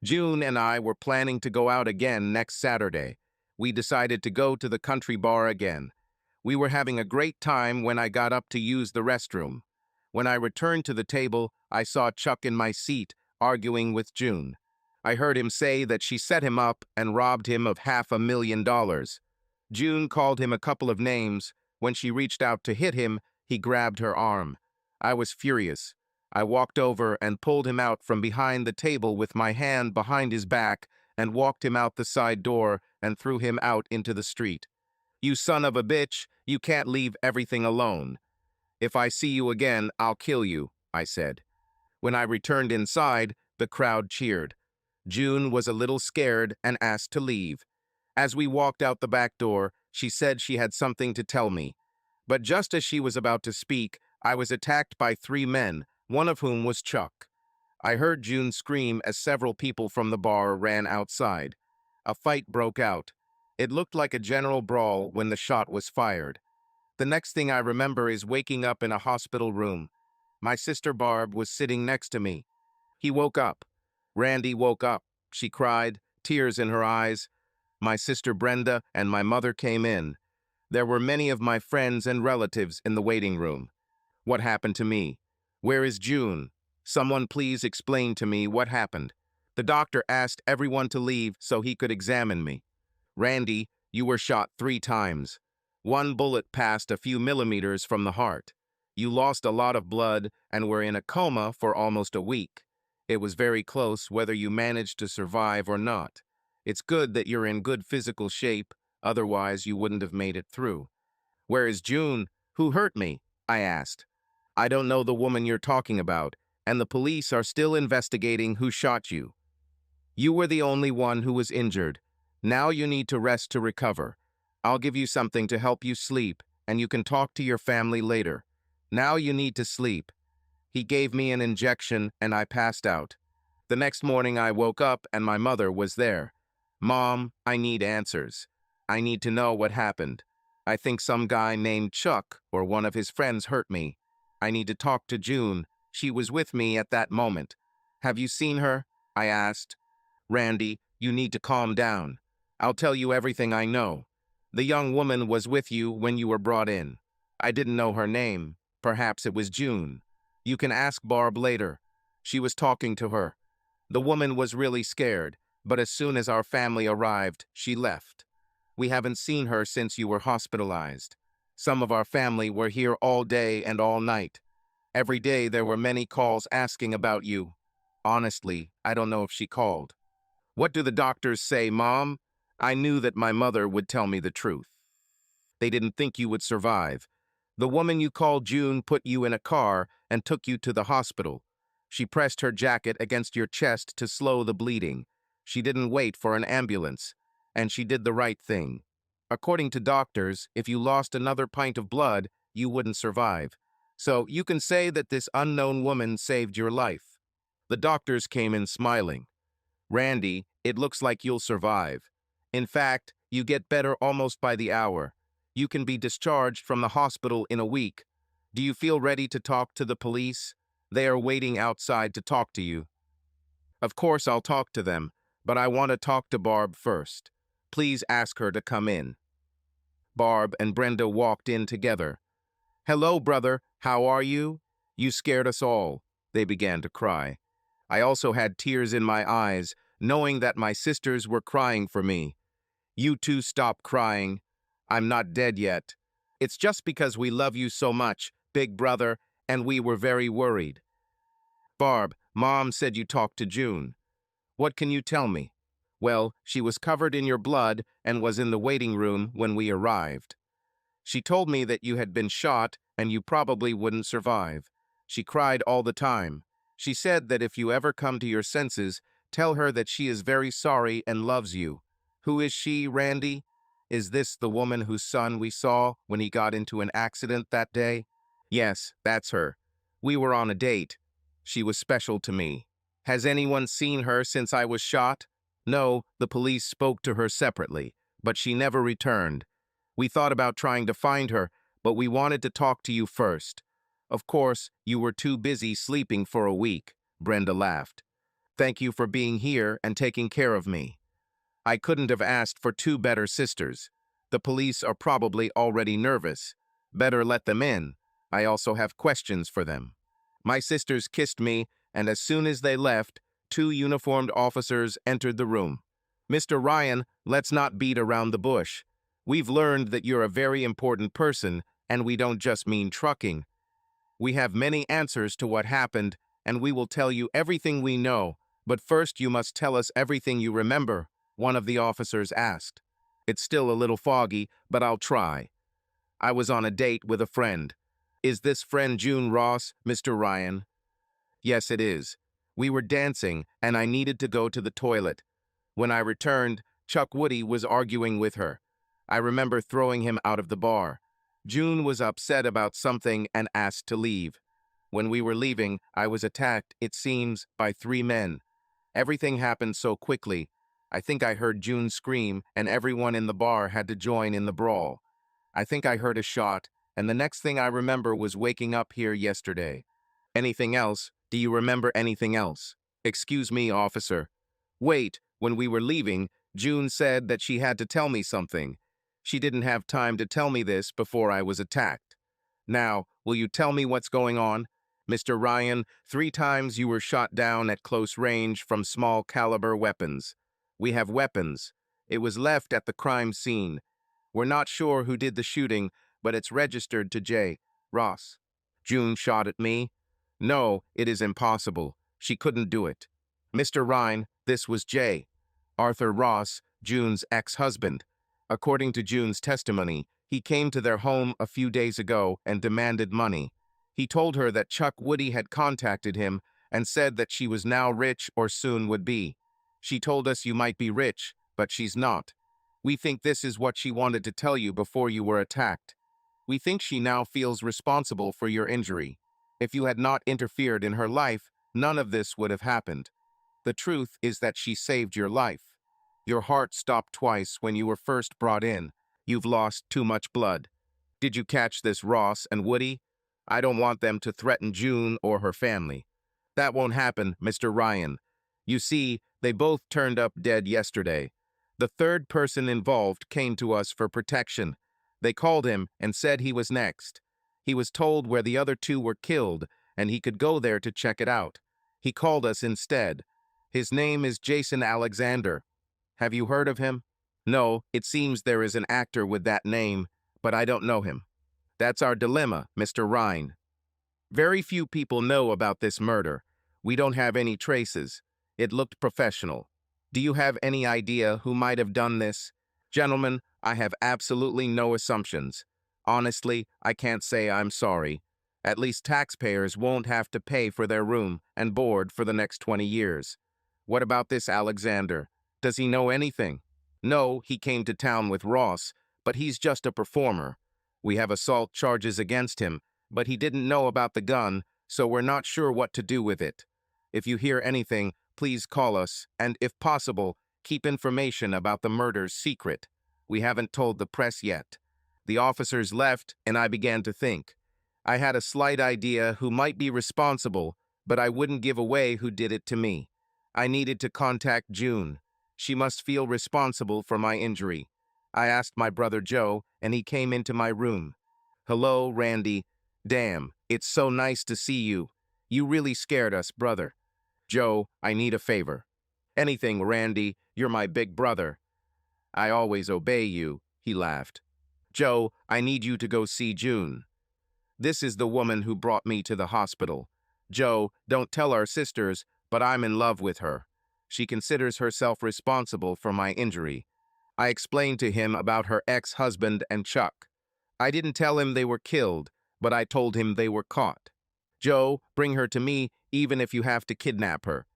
June and I were planning to go out again next Saturday. We decided to go to the country bar again. We were having a great time when I got up to use the restroom. When I returned to the table, I saw Chuck in my seat, arguing with June. I heard him say that she set him up and robbed him of $500,000. June called him a couple of names. When she reached out to hit him, he grabbed her arm. I was furious. I walked over and pulled him out from behind the table with my hand behind his back and walked him out the side door and threw him out into the street. "You son of a bitch, you can't leave everything alone. If I see you again, I'll kill you," I said. When I returned inside, the crowd cheered. June was a little scared and asked to leave. As we walked out the back door, she said she had something to tell me. But just as she was about to speak, I was attacked by 3 men, one of whom was Chuck. I heard June scream as several people from the bar ran outside. A fight broke out. It looked like a general brawl when the shot was fired. The next thing I remember is waking up in a hospital room. My sister Barb was sitting next to me. He woke up. "Randy woke up," she cried, tears in her eyes. My sister Brenda and my mother came in. There were many of my friends and relatives in the waiting room. What happened to me? Where is June? Someone please explain to me what happened. The doctor asked everyone to leave so he could examine me. "Randy, you were shot 3 times. 1 bullet passed a few millimeters from the heart. You lost a lot of blood and were in a coma for almost a week. It was very close whether you managed to survive or not. It's good that you're in good physical shape, otherwise you wouldn't have made it through." "Where is June? Who hurt me?" I asked. "I don't know the woman you're talking about, and the police are still investigating who shot you. You were the only one who was injured. Now you need to rest to recover. I'll give you something to help you sleep, and you can talk to your family later. Now you need to sleep." He gave me an injection, and I passed out. The next morning I woke up, and my mother was there. "Mom, I need answers. I need to know what happened. I think some guy named Chuck or one of his friends hurt me. I need to talk to June. She was with me at that moment." "Have you seen her?" I asked. "Randy, you need to calm down. I'll tell you everything I know. The young woman was with you when you were brought in. I didn't know her name. Perhaps it was June. You can ask Barb later. She was talking to her. The woman was really scared, but as soon as our family arrived, she left. We haven't seen her since you were hospitalized. Some of our family were here all day and all night. Every day there were many calls asking about you. Honestly, I don't know if she called." "What do the doctors say, Mom?" I knew that my mother would tell me the truth. "They didn't think you would survive. The woman you called June put you in a car and took you to the hospital. She pressed her jacket against your chest to slow the bleeding. She didn't wait for an ambulance. And she did the right thing. According to doctors, if you lost another pint of blood, you wouldn't survive. So you can say that this unknown woman saved your life. The doctors came in smiling. Randy, it looks like you'll survive. In fact, you get better almost by the hour. You can be discharged from the hospital in a week. Do you feel ready to talk to the police? They are waiting outside to talk to you. Of course I'll talk to them, but I want to talk to Barb first. Please ask her to come in. Barb and Brenda walked in together. Hello, brother. How are you? You scared us all. They began to cry. I also had tears in my eyes, knowing that my sisters were crying for me. You two stop crying. I'm not dead yet. It's just because we love you so much, big brother, and we were very worried. Barb, Mom said you talked to June. What can you tell me? Well, she was covered in your blood and was in the waiting room when we arrived. She told me that you had been shot and you probably wouldn't survive. She cried all the time. She said that if you ever come to your senses, tell her that she is very sorry and loves you. Who is she, Randy? Is this the woman whose son we saw when he got into an accident that day? Yes, that's her. We were on a date. She was special to me. Has anyone seen her since I was shot? No, the police spoke to her separately, but she never returned. We thought about trying to find her, but we wanted to talk to you first. Of course, you were too busy sleeping for a week, Brenda laughed. Thank you for being here and taking care of me. I couldn't have asked for two better sisters. The police are probably already nervous. Better let them in. I also have questions for them. My sisters kissed me, and as soon as they left, two uniformed officers entered the room. Mr. Ryan, let's not beat around the bush. We've learned that you're a very important person, and we don't just mean trucking. We have many answers to what happened, and we will tell you everything we know, but first you must tell us everything you remember, one of the officers asked. It's still a little foggy, but I'll try. I was on a date with a friend. Is this friend June Ross, Mr. Ryan? Yes, it is. We were dancing, and I needed to go to the toilet. When I returned, Chuck Woody was arguing with her. I remember throwing him out of the bar. June was upset about something and asked to leave. When we were leaving, I was attacked, it seems, by three men. Everything happened so quickly. I think I heard June scream, and everyone in the bar had to join in the brawl. I think I heard a shot, and the next thing I remember was waking up here yesterday. Anything else? Do you remember anything else? Excuse me, officer. Wait, when we were leaving, June said that she had to tell me something. She didn't have time to tell me this before I was attacked. Now, will you tell me what's going on? Mr. Ryan, 3 times you were shot down at close range from small caliber weapons. We have weapons. It was left at the crime scene. We're not sure who did the shooting, but it's registered to J. Ross. June shot at me? No, it is impossible. She couldn't do it. Mr. Ryan, this was J. Arthur Ross, June's ex-husband. According to June's testimony, he came to their home a few days ago and demanded money. He told her that Chuck Woody had contacted him and said that she was now rich or soon would be. She told us you might be rich, but she's not. We think this is what she wanted to tell you before you were attacked. We think she now feels responsible for your injury. If you had not interfered in her life, none of this would have happened. The truth is that she saved your life. Your heart stopped twice when you were first brought in. You've lost too much blood. Did you catch this, Ross and Woody? I don't want them to threaten June or her family. That won't happen, Mr. Ryan. You see, they both turned up dead yesterday. The third person involved came to us for protection. They called him and said he was next. He was told where the other two were killed, and he could go there to check it out. He called us instead. His name is Jason Alexander. Have you heard of him? No, it seems there is an actor with that name, but I don't know him. That's our dilemma, Mr. Ryan. Very few people know about this murder. We don't have any traces. It looked professional. Do you have any idea who might have done this? Gentlemen, I have absolutely no assumptions. Honestly, I can't say I'm sorry. At least taxpayers won't have to pay for their room and board for the next 20 years. What about this Alexander? Does he know anything? No, he came to town with Ross, but he's just a performer. We have assault charges against him, but he didn't know about the gun, so we're not sure what to do with it. If you hear anything, please call us, and if possible, keep information about the murders secret. We haven't told the press yet. The officers left, and I began to think. I had a slight idea who might be responsible, but I wouldn't give away who did it to me. I needed to contact June. She must feel responsible for my injury. I asked my brother Joe, and he came into my room. Hello, Randy. Damn, it's so nice to see you. You really scared us, brother. Joe, I need a favor. Anything, Randy. You're my big brother. I always obey you, he laughed. Joe, I need you to go see June. This is the woman who brought me to the hospital. Joe, don't tell our sisters, but I'm in love with her. She considers herself responsible for my injury. I explained to him about her ex-husband and Chuck. I didn't tell him they were killed, but I told him they were caught. Joe, bring her to me, even if you have to kidnap her.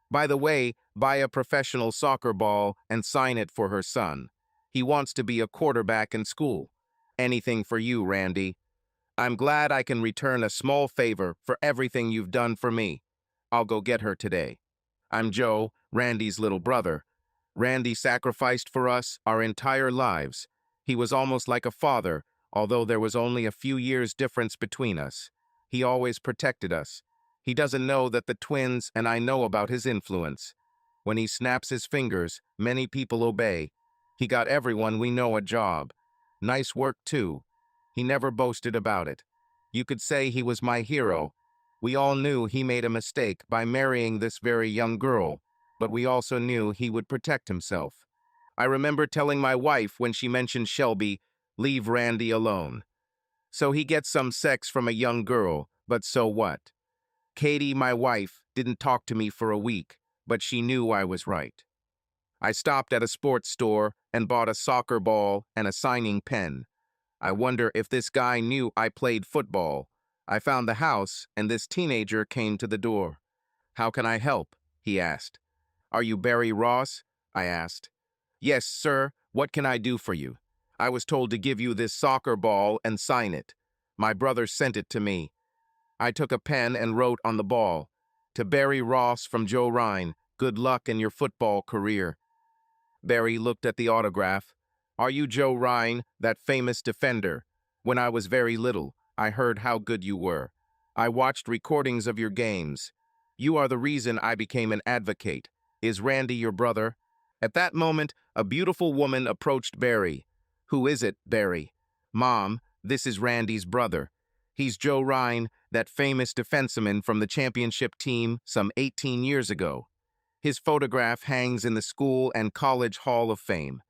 By the way, buy a professional soccer ball and sign it for her son. He wants to be a quarterback in school. Anything for you, Randy. I'm glad I can return a small favor for everything you've done for me. I'll go get her today. I'm Joe, Randy's little brother. Randy sacrificed for us our entire lives. He was almost like a father, although there was only a few years difference between us. He always protected us. He doesn't know that the twins and I know about his influence. When he snaps his fingers, many people obey. He got everyone we know a job. Nice work, too. He never boasted about it. You could say he was my hero. We all knew he made a mistake by marrying this very young girl, but we also knew he would protect himself. I remember telling my wife when she mentioned Shelby, leave Randy alone. So he gets some sex from a young girl, but so what? Katie, my wife, didn't talk to me for a week, but she knew I was right. I stopped at a sports store and bought a soccer ball and a signing pen. I wonder if this guy knew I played football. I found the house, and this teenager came to the door. How can I help? He asked. Are you Barry Ross? I asked. Yes, sir. What can I do for you? I was told to give you this soccer ball and sign it. My brother sent it to me. I took a pen and wrote on the ball, to Barry Ross from Joe Ryan, good luck in your football career. Barry looked at the autograph. Are you Joe Ryan, that famous defender? When I was very little, I heard how good you were. I watched recordings of your games. You are the reason I became an advocate. Is Randy your brother? At that moment, a beautiful woman approached Barry. Who is it, Barry? Mom, this is Randy's brother. He's Joe Ryan, that famous defenseman from the championship team some 18 years ago. His photograph hangs in the school and college hall of fame.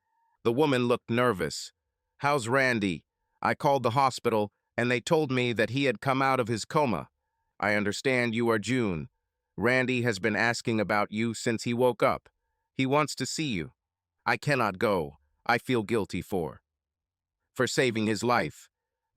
The woman looked nervous. How's Randy? I called the hospital, and they told me that he had come out of his coma. I understand you are June. Randy has been asking about you since he woke up. He wants to see you. I cannot go. I feel guilty for saving his life.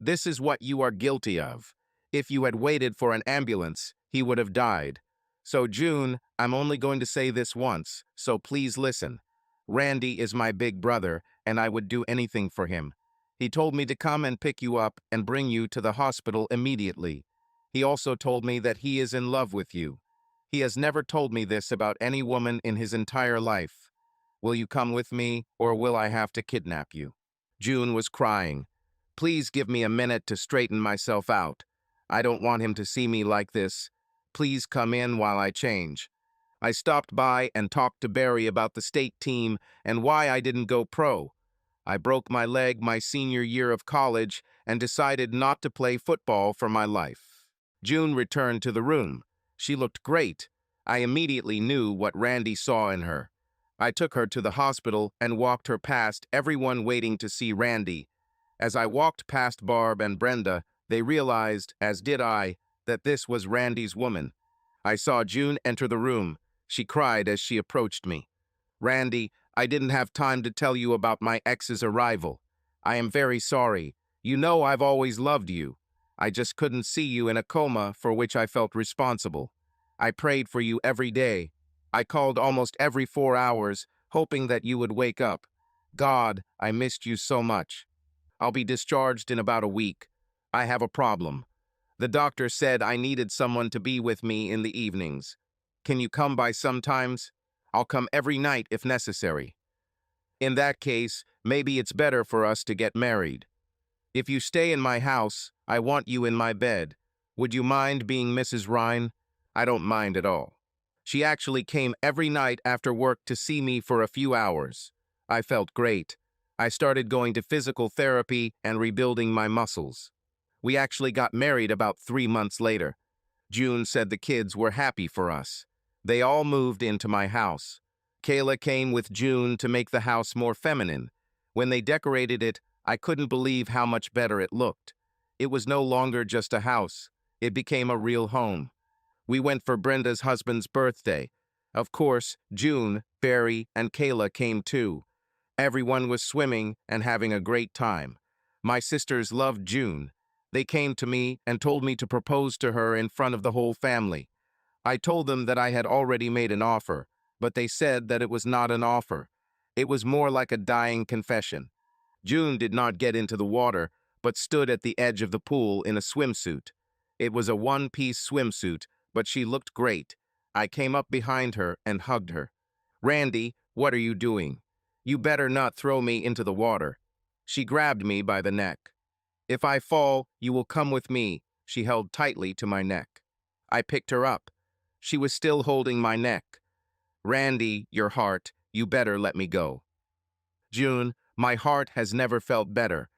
This is what you are guilty of. If you had waited for an ambulance, he would have died. So, June, I'm only going to say this once, so please listen. Randy is my big brother, and I would do anything for him. He told me to come and pick you up and bring you to the hospital immediately. He also told me that he is in love with you. He has never told me this about any woman in his entire life. Will you come with me, or will I have to kidnap you? June was crying. Please give me a minute to straighten myself out. I don't want him to see me like this. Please come in while I change. I stopped by and talked to Barry about the state team and why I didn't go pro. I broke my leg my senior year of college and decided not to play football for my life. June returned to the room. She looked great. I immediately knew what Randy saw in her. I took her to the hospital and walked her past everyone waiting to see Randy. As I walked past Barb and Brenda, they realized, as did I, that this was Randy's woman. I saw June enter the room. She cried as she approached me. Randy, I didn't have time to tell you about my ex's arrival. I am very sorry. You know I've always loved you. I just couldn't see you in a coma for which I felt responsible. I prayed for you every day. I called almost every 4 hours, hoping that you would wake up. God, I missed you so much. I'll be discharged in about a week. I have a problem. The doctor said I needed someone to be with me in the evenings. Can you come by sometimes? I'll come every night if necessary. In that case, maybe it's better for us to get married. If you stay in my house, I want you in my bed. Would you mind being Mrs. Rhine? I don't mind at all. She actually came every night after work to see me for a few hours. I felt great. I started going to physical therapy and rebuilding my muscles. We actually got married about 3 months later. June said the kids were happy for us. They all moved into my house. Kayla came with June to make the house more feminine. When they decorated it, I couldn't believe how much better it looked. It was no longer just a house. It became a real home. We went for Brenda's husband's birthday. Of course, June, Barry, and Kayla came too. Everyone was swimming and having a great time. My sisters loved June. They came to me and told me to propose to her in front of the whole family. I told them that I had already made an offer, but they said that it was not an offer. It was more like a dying confession. June did not get into the water, but stood at the edge of the pool in a swimsuit. It was a one-piece swimsuit, but she looked great. I came up behind her and hugged her. "Randy, what are you doing? You better not throw me into the water." She grabbed me by the neck. "If I fall, you will come with me." She held tightly to my neck. I picked her up. She was still holding my neck. "Randy, your heart, you better let me go." "June, my heart has never felt better.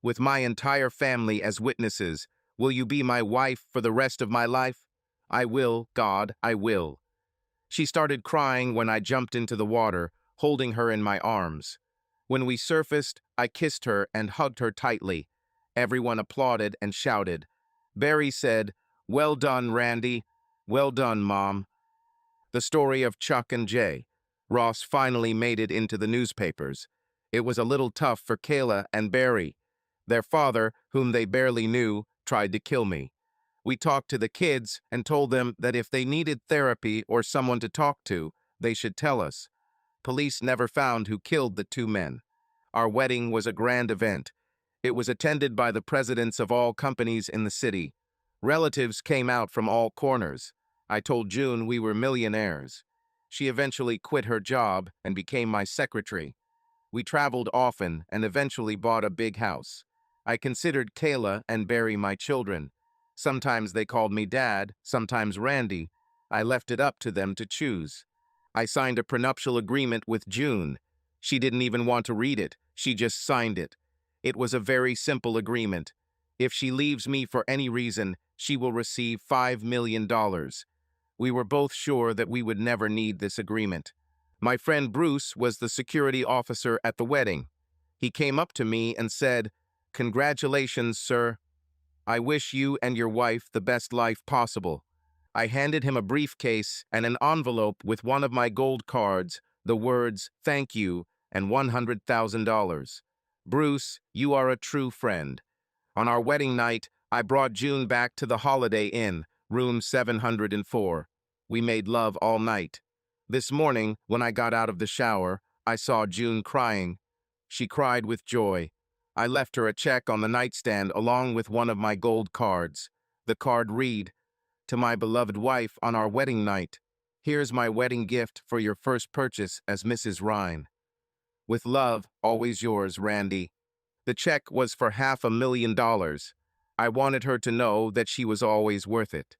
With my entire family as witnesses, will you be my wife for the rest of my life?" "I will, God, I will." She started crying when I jumped into the water, holding her in my arms. When we surfaced, I kissed her and hugged her tightly. Everyone applauded and shouted. Barry said, "Well done, Randy. Well done, Mom." The story of Chuck and Jay. Ross finally made it into the newspapers. It was a little tough for Kayla and Barry. Their father, whom they barely knew, tried to kill me. We talked to the kids and told them that if they needed therapy or someone to talk to, they should tell us. Police never found who killed the two men. Our wedding was a grand event. It was attended by the presidents of all companies in the city. Relatives came out from all corners. I told June we were millionaires. She eventually quit her job and became my secretary. We traveled often and eventually bought a big house. I considered Kayla and Barry my children. Sometimes they called me Dad, sometimes Randy. I left it up to them to choose. I signed a prenuptial agreement with June. She didn't even want to read it. She just signed it. It was a very simple agreement. If she leaves me for any reason, she will receive $5 million. We were both sure that we would never need this agreement. My friend Bruce was the security officer at the wedding. He came up to me and said, "Congratulations, sir. I wish you and your wife the best life possible." I handed him a briefcase and an envelope with one of my gold cards, the words, "Thank you," and $100,000. "Bruce, you are a true friend." On our wedding night, I brought June back to the Holiday Inn, room 704. We made love all night. This morning, when I got out of the shower, I saw June crying. She cried with joy. I left her a check on the nightstand along with one of my gold cards. The card read, "To my beloved wife on our wedding night, here's my wedding gift for your first purchase as Mrs. Rhine. With love, always yours, Randy." The check was for $500,000. I wanted her to know that she was always worth it.